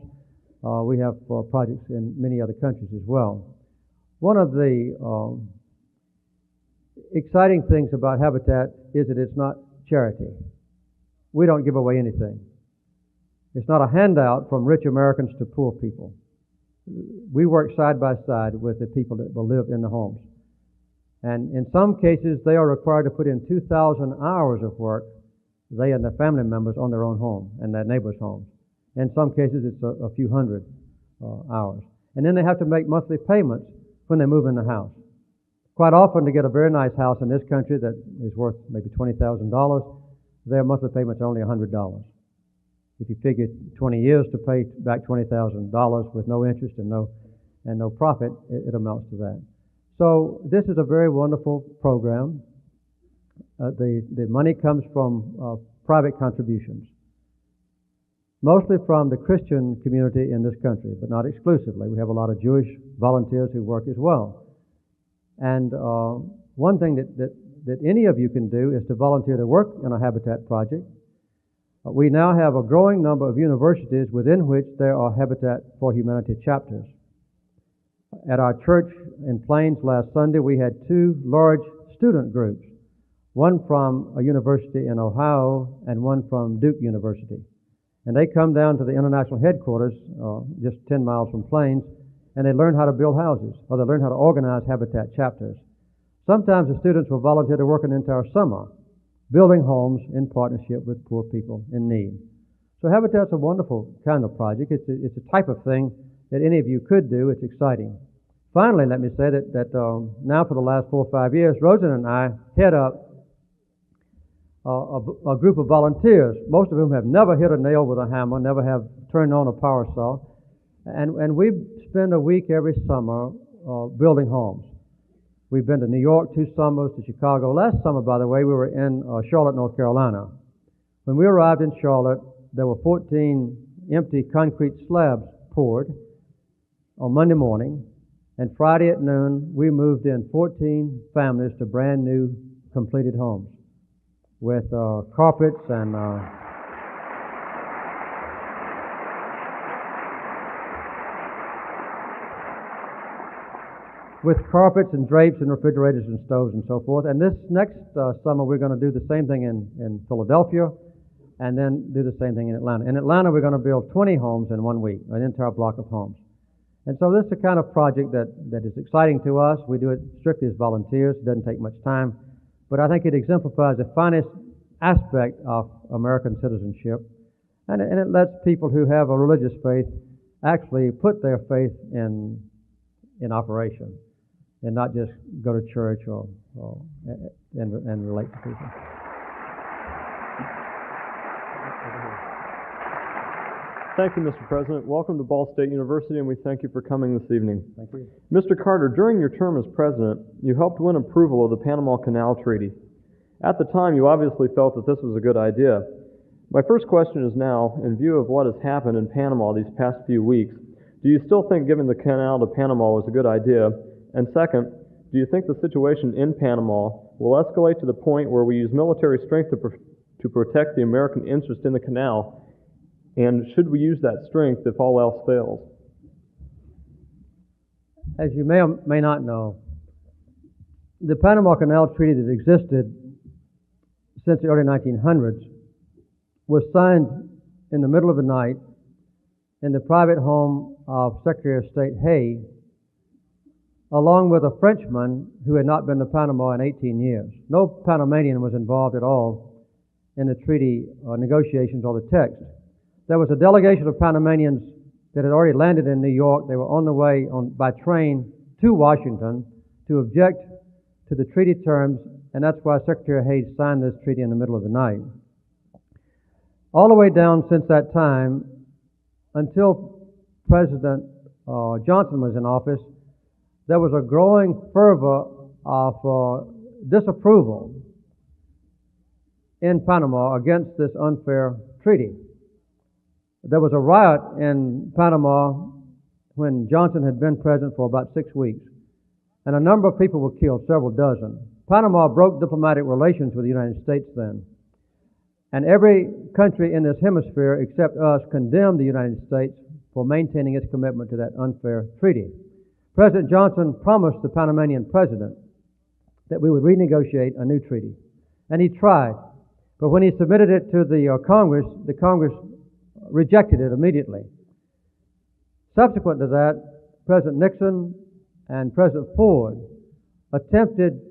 We have projects in many other countries as well. One of the exciting things about Habitat is that it's not charity. We don't give away anything. It's not a handout from rich Americans to poor people. We work side by side with the people that will live in the homes. And in some cases, they are required to put in 2,000 hours of work, they and their family members, on their own home and their neighbors' homes. In some cases, it's a few hundred hours. And then they have to make monthly payments when they move in the house. Quite often, to get a very nice house in this country that is worth maybe $20,000, their monthly payment's only $100. If you figure 20 years to pay back $20,000 with no interest and no profit, it amounts to that. So this is a very wonderful program. The money comes from private contributions. mostly from the Christian community in this country, but not exclusively. We have a lot of Jewish volunteers who work as well. And one thing that any of you can do is to volunteer to work in a habitat project. We now have a growing number of universities within which there are Habitat for Humanity chapters. At our church in Plains last Sunday, we had 2 large student groups, one from a university in Ohio and one from Duke University. And they come down to the international headquarters, just 10 miles from Plains, and they learn how to build houses, or they learn how to organize habitat chapters. Sometimes the students will volunteer to work an entire summer, building homes in partnership with poor people in need. So Habitat's a wonderful kind of project. It's a type of thing that any of you could do. It's exciting. Finally, let me say that now for the last 4 or 5 years, Rosen and I head up a group of volunteers, most of whom have never hit a nail with a hammer, never have turned on a power saw, and we spend a week every summer building homes. We've been to New York 2 summers, to Chicago. Last summer, by the way, we were in Charlotte, North Carolina. When we arrived in Charlotte, there were 14 empty concrete slabs poured on Monday morning, and Friday at noon, we moved in 14 families to brand new completed homes with carpets and drapes and refrigerators and stoves and so forth. And this next summer, we're going to do the same thing in Philadelphia, and then do the same thing in Atlanta. In Atlanta, we're going to build 20 homes in 1 week, an entire block of homes. And so this is the kind of project that is exciting to us. We do it strictly as volunteers. It doesn't take much time. But I think it exemplifies the finest aspect of American citizenship. And it lets people who have a religious faith actually put their faith in operation and not just go to church and relate to people. Thank you, Mr. President. Welcome to Ball State University, and we thank you for coming this evening. Thank you. Mr. Carter, during your term as president, you helped win approval of the Panama Canal Treaty. At the time, you obviously felt that this was a good idea. My first question is now, in view of what has happened in Panama these past few weeks, do you still think giving the canal to Panama was a good idea? And second, do you think the situation in Panama will escalate to the point where we use military strength to protect the American interest in the canal? And should we use that strength if all else fails? As you may or may not know, the Panama Canal Treaty that existed since the early 1900s was signed in the middle of the night in the private home of Secretary of State Hay, along with a Frenchman who had not been to Panama in 18 years. No Panamanian was involved at all in the treaty negotiations or the text. There was a delegation of Panamanians that had already landed in New York. They were on the way by train to Washington to object to the treaty terms, and that's why Secretary Hayes signed this treaty in the middle of the night. All the way down since that time, until President Johnson was in office, there was a growing fervor of disapproval in Panama against this unfair treaty. There was a riot in Panama when Johnson had been president for about 6 weeks, and a number of people were killed, several dozen. Panama broke diplomatic relations with the United States then, and every country in this hemisphere except us condemned the United States for maintaining its commitment to that unfair treaty. President Johnson promised the Panamanian president that we would renegotiate a new treaty, and he tried. But when he submitted it to the Congress rejected it immediately. Subsequent to that, President Nixon and President Ford attempted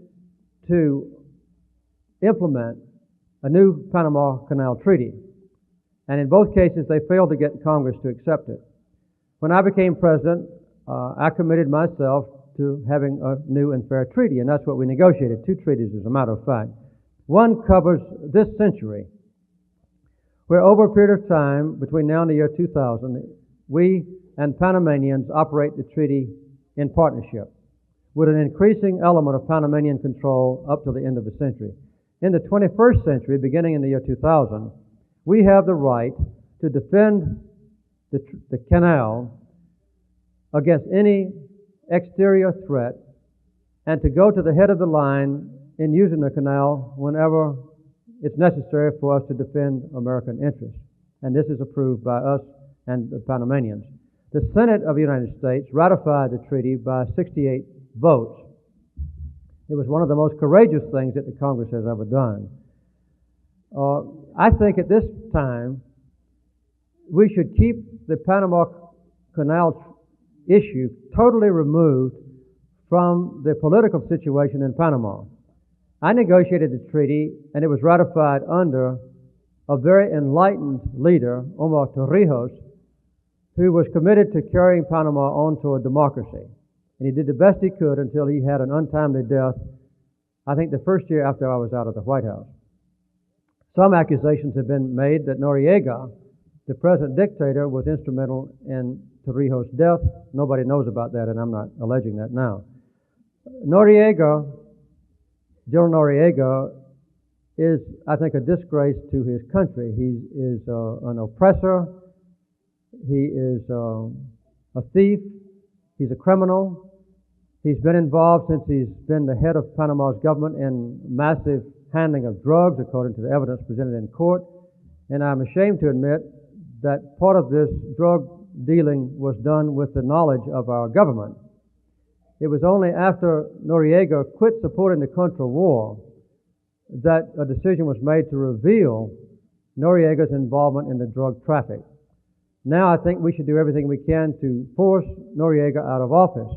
to implement a new Panama Canal Treaty, and in both cases they failed to get Congress to accept it. When I became president, I committed myself to having a new and fair treaty, and that's what we negotiated, 2 treaties as a matter of fact. One covers this century, where over a period of time, between now and the year 2000, we and Panamanians operate the treaty in partnership, with an increasing element of Panamanian control up to the end of the century. In the 21st century, beginning in the year 2000, we have the right to defend the canal against any exterior threat and to go to the head of the line in using the canal whenever it's necessary for us to defend American interests. And this is approved by us and the Panamanians. The Senate of the United States ratified the treaty by 68 votes. It was one of the most courageous things that the Congress has ever done. I think at this time, we should keep the Panama Canal issue totally removed from the political situation in Panama. I negotiated the treaty, and it was ratified under a very enlightened leader, Omar Torrijos, who was committed to carrying Panama on to a democracy. And he did the best he could until he had an untimely death, I think the first year after I was out of the White House. Some accusations have been made that Noriega, the present dictator, was instrumental in Torrijos' death. Nobody knows about that, and I'm not alleging that now. General Noriega is, I think, a disgrace to his country. He is an oppressor. He is a thief. He's a criminal. He's been involved since he's been the head of Panama's government in massive handling of drugs, according to the evidence presented in court. And I'm ashamed to admit that part of this drug dealing was done with the knowledge of our government. It was only after Noriega quit supporting the Contra War that a decision was made to reveal Noriega's involvement in the drug traffic. Now I think we should do everything we can to force Noriega out of office.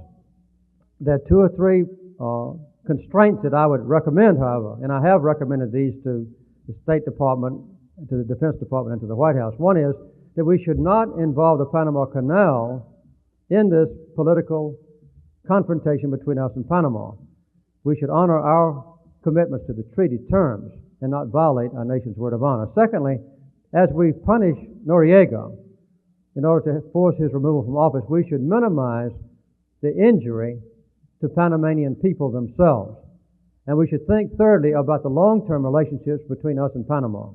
There are two or three constraints that I would recommend, however, and I have recommended these to the State Department, to the Defense Department, and to the White House. One is that we should not involve the Panama Canal in this political confrontation between us and Panama. We should honor our commitments to the treaty terms and not violate our nation's word of honor. Secondly, as we punish Noriega in order to force his removal from office, we should minimize the injury to Panamanian people themselves. And we should think, thirdly, about the long-term relationships between us and Panama.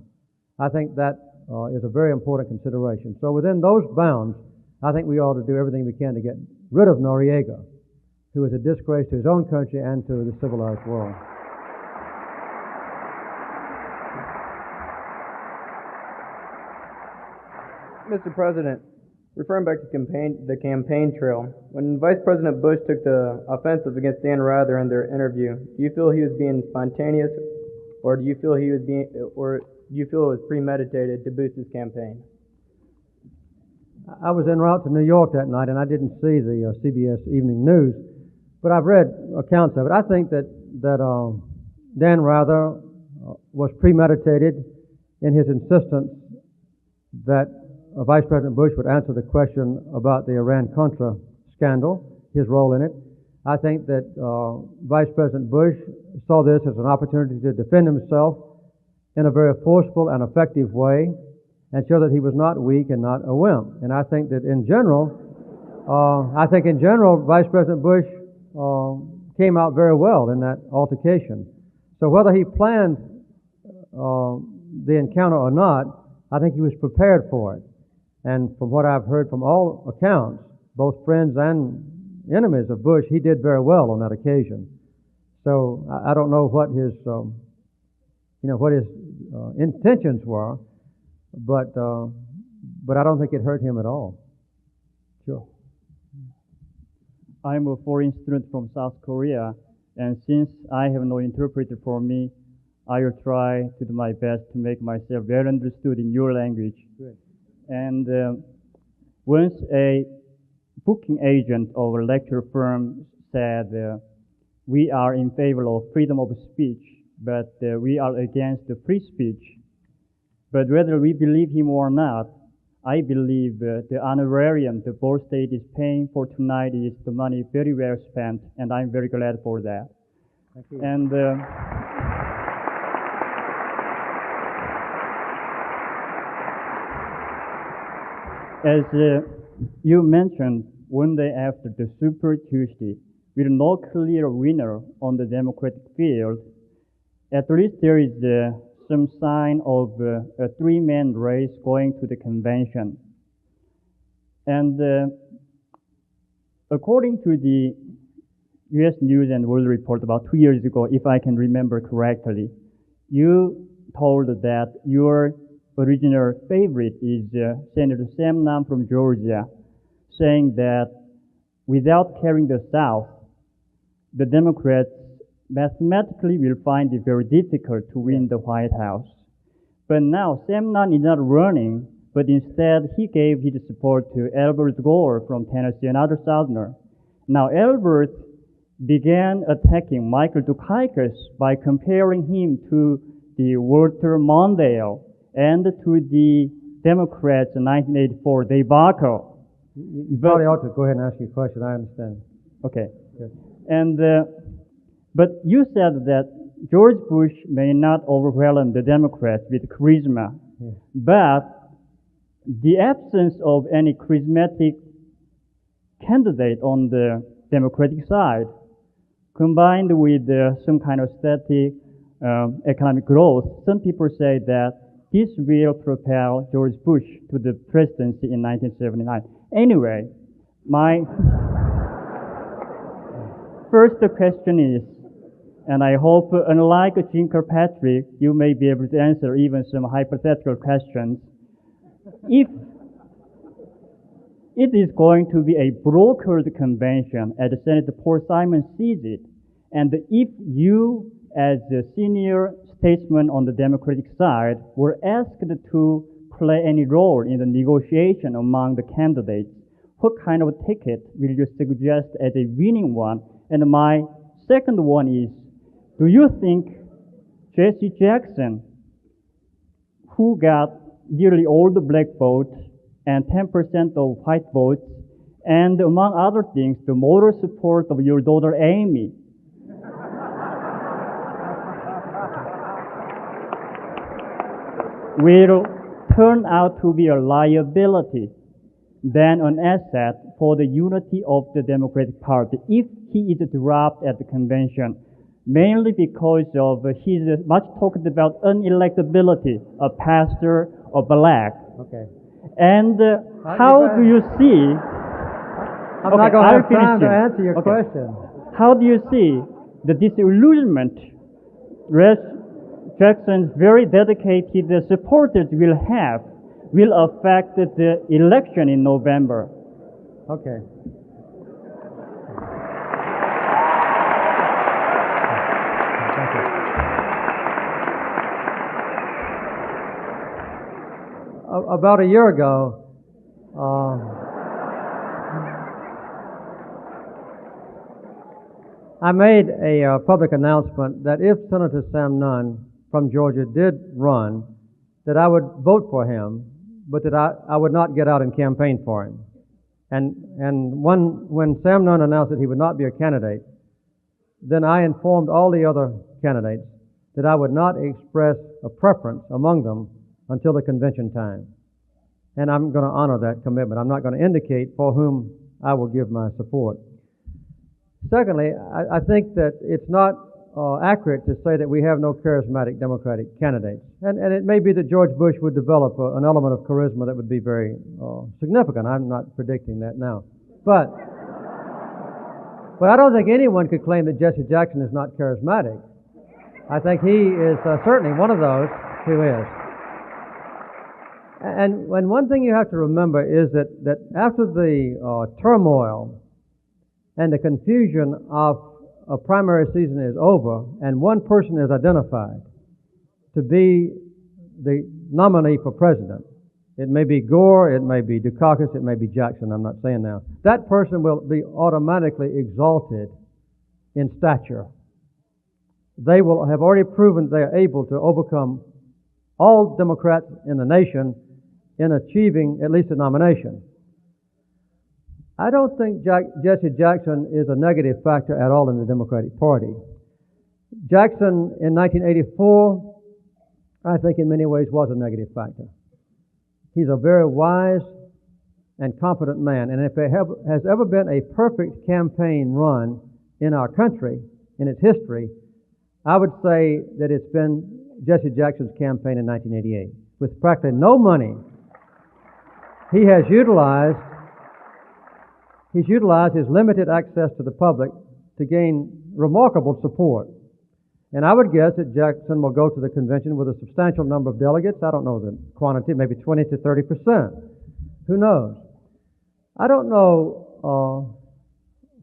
I think that is a very important consideration. So within those bounds, I think we ought to do everything we can to get rid of Noriega, who is a disgrace to his own country and to the civilized world. Mr. President, referring back to the campaign trail, when Vice President Bush took the offensive against Dan Rather in their interview, do you feel he was being spontaneous, or do you feel it was premeditated to boost his campaign? I was en route to New York that night, and I didn't see the CBS Evening News, but I've read accounts of it. I think that Dan Rather was premeditated in his insistence that Vice President Bush would answer the question about the Iran-Contra scandal, his role in it. I think that Vice President Bush saw this as an opportunity to defend himself in a very forceful and effective way and show that he was not weak and not a wimp. And I think that in general, Vice President Bush came out very well in that altercation. So whether he planned the encounter or not, I think he was prepared for it. And from what I've heard from all accounts, both friends and enemies of Bush, he did very well on that occasion. So I don't know what his, intentions were, but I don't think it hurt him at all. Sure. I'm a foreign student from South Korea, and since I have no interpreter for me, I will try to do my best to make myself well understood in your language. Good. And once a booking agent of a lecture firm said, we are in favor of freedom of speech, but we are against the free speech. But whether we believe him or not, I believe the honorarium the Ball State is paying for tonight is the money very well spent, and I'm very glad for that. Thank you. And as you mentioned, one day after the Super Tuesday, with no clear winner on the Democratic field, at least there is some sign of a three-man race going to the convention. And according to the U.S. News and World Report about 2 years ago, if I can remember correctly, you told that your original favorite is Senator Sam Nunn from Georgia, saying that without carrying the South, the Democrats mathematically will find it very difficult to win the White House. But now Sam Nunn is not running, but instead he gave his support to Albert Gore from Tennessee, another Southerner. Now Albert began attacking Michael Dukakis by comparing him to the Walter Mondale and to the Democrats in 1984 debacle. You probably ought to go ahead and ask your question. I understand. Okay. Good. And but you said that George Bush may not overwhelm the Democrats with charisma, but the absence of any charismatic candidate on the Democratic side, combined with some kind of static economic growth, some people say that this will propel George Bush to the presidency in 1979. Anyway, my first question is, and I hope, unlike Jean Kirkpatrick, you may be able to answer even some hypothetical questions. If it is going to be a brokered convention as Senator Paul Simon sees it, and if you, as a senior statesman on the Democratic side, were asked to play any role in the negotiation among the candidates, what kind of ticket will you suggest as a winning one? And my second one is, do you think Jesse Jackson, who got nearly all the black votes and 10% of white votes, and among other things, the moral support of your daughter Amy, will turn out to be a liability than an asset for the unity of the Democratic Party if he is dropped at the convention, mainly because of his much talked about unelectability, a pastor, a black. Okay. And how do you see... I'm not going to have time to answer your question. How do you see the disillusionment Jackson's very dedicated supporters will affect the election in November? Okay. Thank you. About a year ago, I made a public announcement that if Senator Sam Nunn from Georgia did run, that I would vote for him, but that I would not get out and campaign for him. And when Sam Nunn announced that he would not be a candidate, then I informed all the other candidates that I would not express a preference among them until the convention time. And I'm going to honor that commitment. I'm not going to indicate for whom I will give my support. Secondly, I think that it's not accurate to say that we have no charismatic Democratic candidates. And it may be that George Bush would develop an element of charisma that would be very significant. I'm not predicting that now. But I don't think anyone could claim that Jesse Jackson is not charismatic. I think he is certainly one of those who is. And one thing you have to remember is that after the turmoil and the confusion of a primary season is over, and one person is identified to be the nominee for president. It may be Gore, it may be Dukakis, it may be Jackson, I'm not saying now. That person will be automatically exalted in stature. They will have already proven they are able to overcome all Democrats in the nation in achieving at least a nomination. I don't think Jesse Jackson is a negative factor at all in the Democratic Party. Jackson in 1984, I think in many ways was a negative factor. He's a very wise and competent man, and if there has ever been a perfect campaign run in our country, in its history, I would say that it's been Jesse Jackson's campaign in 1988. With practically no money, he's utilized his limited access to the public to gain remarkable support. And I would guess that Jackson will go to the convention with a substantial number of delegates. I don't know the quantity, maybe 20 to 30%. Who knows? I don't know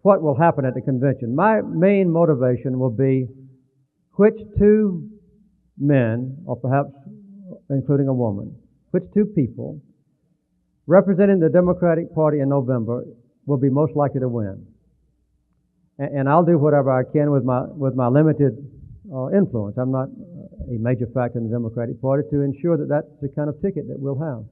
what will happen at the convention. My main motivation will be which two men, or perhaps including a woman, which two people representing the Democratic Party in November will be most likely to win. And I'll do whatever I can with my limited influence. I'm not a major factor in the Democratic Party to ensure that that's the kind of ticket that we'll have.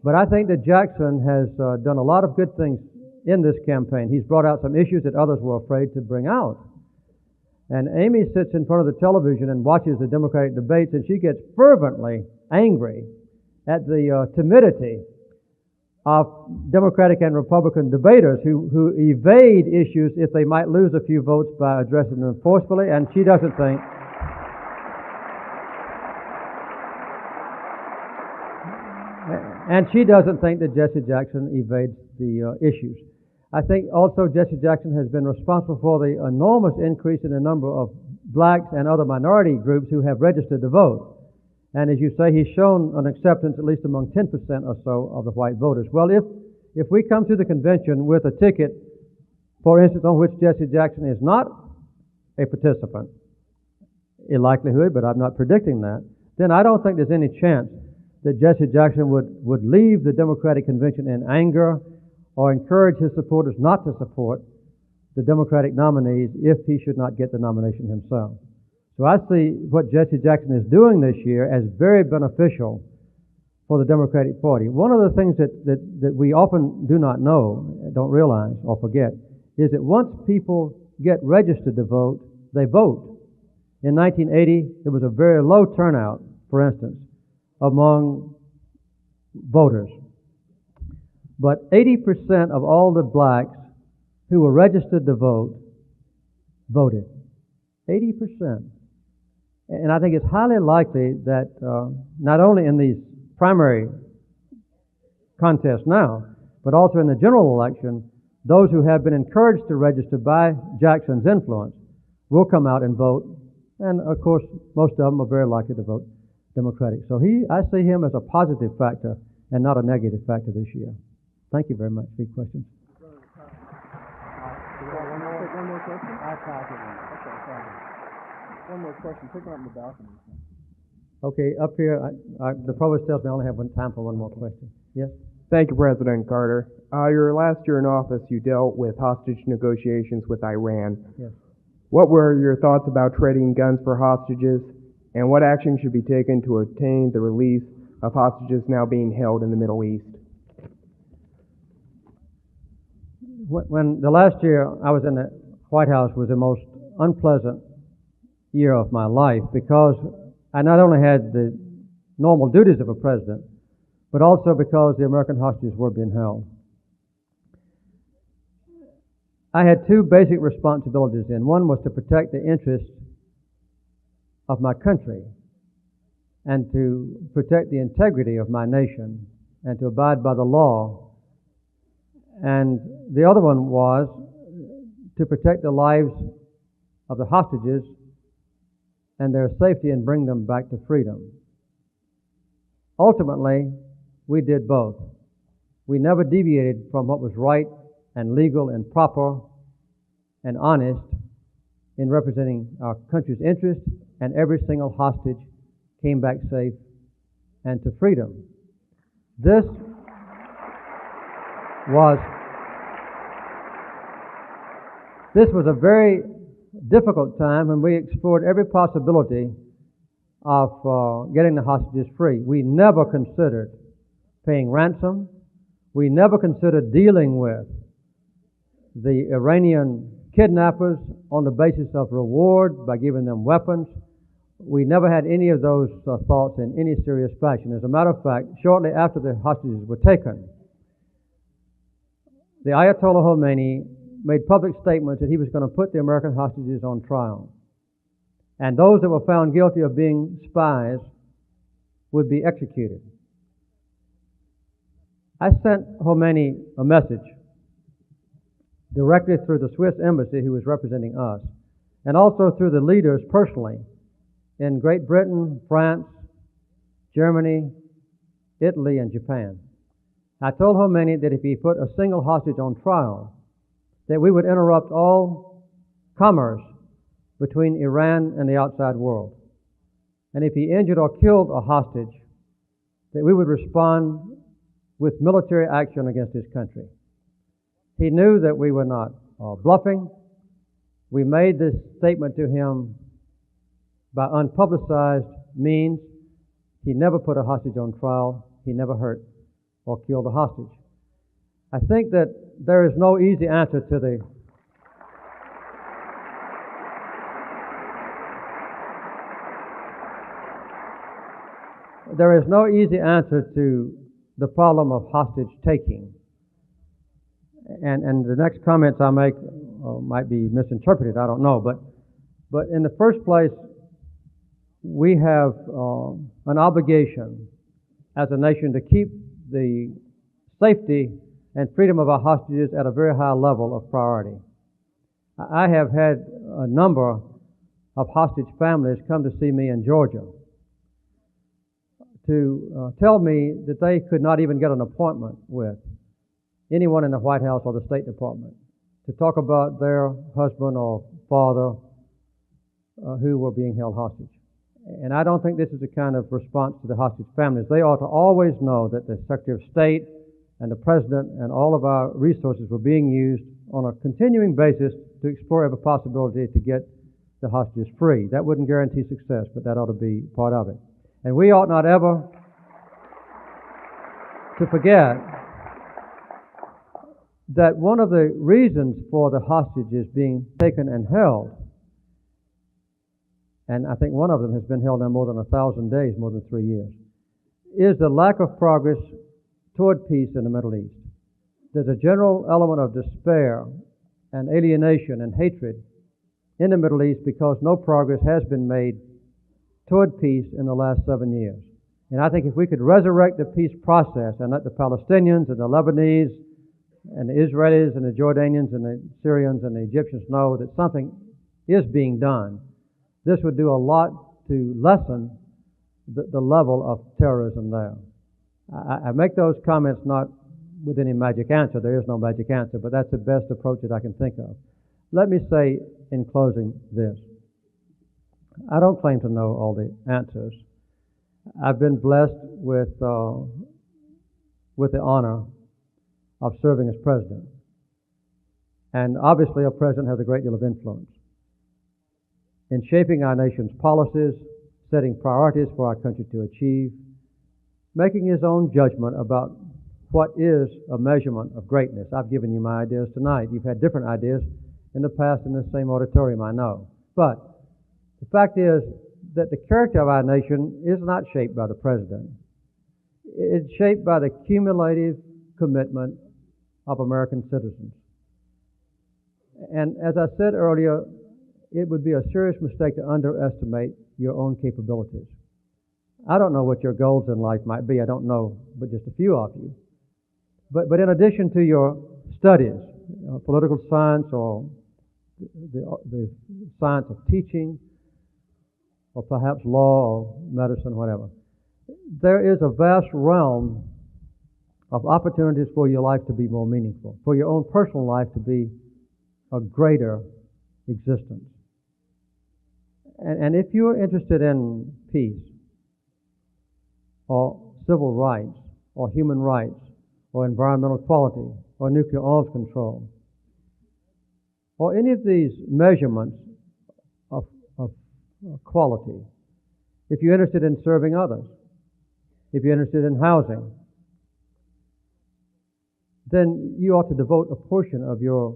But I think that Jackson has done a lot of good things in this campaign. He's brought out some issues that others were afraid to bring out. And Amy sits in front of the television and watches the Democratic debates, and she gets fervently angry at the timidity of Democratic and Republican debaters who evade issues if they might lose a few votes by addressing them forcefully, and she doesn't think that Jesse Jackson evades the issues. I think also Jesse Jackson has been responsible for the enormous increase in the number of blacks and other minority groups who have registered to vote. And as you say, he's shown an acceptance at least among 10% or so of the white voters. Well, if we come to the convention with a ticket, for instance, on which Jesse Jackson is not a participant, a likelihood, but I'm not predicting that, then I don't think there's any chance that Jesse Jackson would leave the Democratic convention in anger or encourage his supporters not to support the Democratic nominees if he should not get the nomination himself. So I see what Jesse Jackson is doing this year as very beneficial for the Democratic Party. One of the things that we often do not know, don't realize or forget, is that once people get registered to vote, they vote. In 1980, there was a very low turnout, for instance, among voters. But 80% of all the blacks who were registered to vote voted. 80%. And I think it's highly likely that not only in these primary contests now, but also in the general election, those who have been encouraged to register by Jackson's influence will come out and vote. And of course, most of them are very likely to vote Democratic. So I see him as a positive factor and not a negative factor this year. Thank you very much. Big questions. One more question? One more question. Take one up in the balcony. Okay, up here, the provost tells me I only have time for one more question. Yes? Thank you, President Carter. Your last year in office, you dealt with hostage negotiations with Iran. Yes. What were your thoughts about trading guns for hostages, and what action should be taken to obtain the release of hostages now being held in the Middle East? When the last year I was in the White House was the most unpleasant year of my life, because I not only had the normal duties of a president, but also because the American hostages were being held. I had two basic responsibilities then. One was to protect the interests of my country and to protect the integrity of my nation and to abide by the law. And the other one was to protect the lives of the hostages and their safety and bring them back to freedom. Ultimately, we did both. We never deviated from what was right and legal and proper and honest in representing our country's interests, and every single hostage came back safe and to freedom. This was a very difficult time when we explored every possibility of getting the hostages free. We never considered paying ransom. We never considered dealing with the Iranian kidnappers on the basis of reward by giving them weapons. We never had any of those thoughts in any serious fashion. As a matter of fact, shortly after the hostages were taken, the Ayatollah Khomeini made public statements that he was going to put the American hostages on trial. and those that were found guilty of being spies would be executed. I sent Khomeini a message directly through the Swiss embassy who was representing us, and also through the leaders personally in Great Britain, France, Germany, Italy, and Japan. I told Khomeini that if he put a single hostage on trial, that we would interrupt all commerce between Iran and the outside world. And if he injured or killed a hostage, that we would respond with military action against his country. He knew that we were not bluffing. We made this statement to him by unpublicized means. He never put a hostage on trial. He never hurt or killed a hostage. I think that there is no easy answer to the problem of hostage taking. And the next comments I make might be misinterpreted, I don't know. But in the first place, we have an obligation as a nation to keep the safety and freedom of our hostages at a very high level of priority. I have had a number of hostage families come to see me in Georgia to tell me that they could not even get an appointment with anyone in the White House or the State Department to talk about their husband or father who were being held hostage. And I don't think this is the kind of response to the hostage families. They ought to always know that the Secretary of State and the President and all of our resources were being used on a continuing basis to explore every possibility to get the hostages free. That wouldn't guarantee success, but that ought to be part of it. And we ought not ever to forget that one of the reasons for the hostages being taken and held, and I think one of them has been held now more than 1,000 days, more than 3 years, is the lack of progress toward peace in the Middle East. There's a general element of despair and alienation and hatred in the Middle East because no progress has been made toward peace in the last 7 years. And I think if we could resurrect the peace process and let the Palestinians and the Lebanese and the Israelis and the Jordanians and the Syrians and the Egyptians know that something is being done, this would do a lot to lessen the level of terrorism there. I make those comments not with any magic answer. There is no magic answer, but that's the best approach that I can think of. Let me say in closing this. I don't claim to know all the answers. I've been blessed with the honor of serving as president. And obviously a president has a great deal of influence in shaping our nation's policies, setting priorities for our country to achieve, making his own judgment about what is a measurement of greatness. I've given you my ideas tonight. You've had different ideas in the past in this same auditorium, I know. But the fact is that the character of our nation is not shaped by the president. It's shaped by the cumulative commitment of American citizens. And as I said earlier, it would be a serious mistake to underestimate your own capabilities. I don't know what your goals in life might be. I don't know but just a few of you. But in addition to your studies, political science or the science of teaching, or perhaps law or medicine, whatever, there is a vast realm of opportunities for your life to be more meaningful, for your own personal life to be a greater existence. And if you're interested in peace, or civil rights, or human rights, or environmental equality, or nuclear arms control, or any of these measurements of quality, if you're interested in serving others, if you're interested in housing, then you ought to devote a portion of your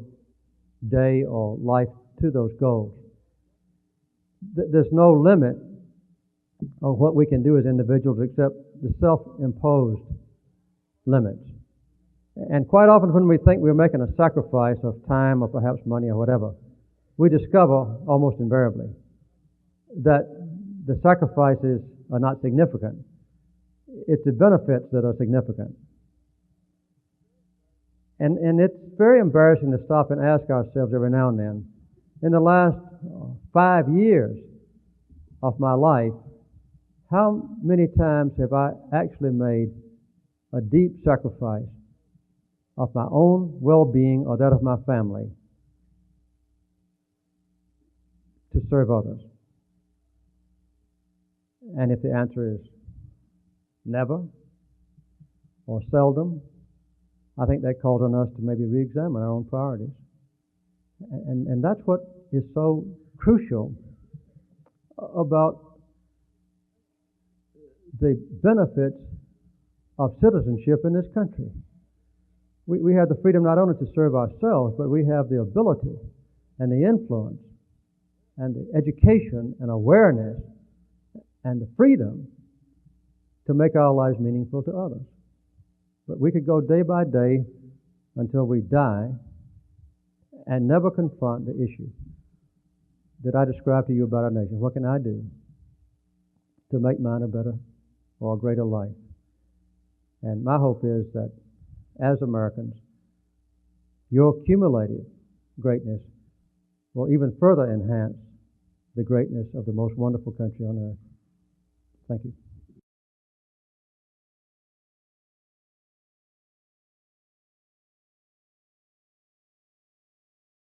day or life to those goals. There's no limit on what we can do as individuals except the self-imposed limits. And quite often when we think we're making a sacrifice of time or perhaps money or whatever, we discover almost invariably that the sacrifices are not significant. It's the benefits that are significant. And it's very embarrassing to stop and ask ourselves every now and then, in the last 5 years of my life, how many times have I actually made a deep sacrifice of my own well-being or that of my family to serve others? And if the answer is never or seldom, I think that calls on us to maybe re-examine our own priorities. And that's what is so crucial about the benefits of citizenship in this country. We have the freedom not only to serve ourselves, but we have the ability and the influence and the education and awareness and the freedom to make our lives meaningful to others. But we could go day by day until we die and never confront the issue that I described to you about our nation. What can I do to make mine a better or a greater life? And my hope is that as Americans, your cumulative greatness will even further enhance the greatness of the most wonderful country on earth. Thank you.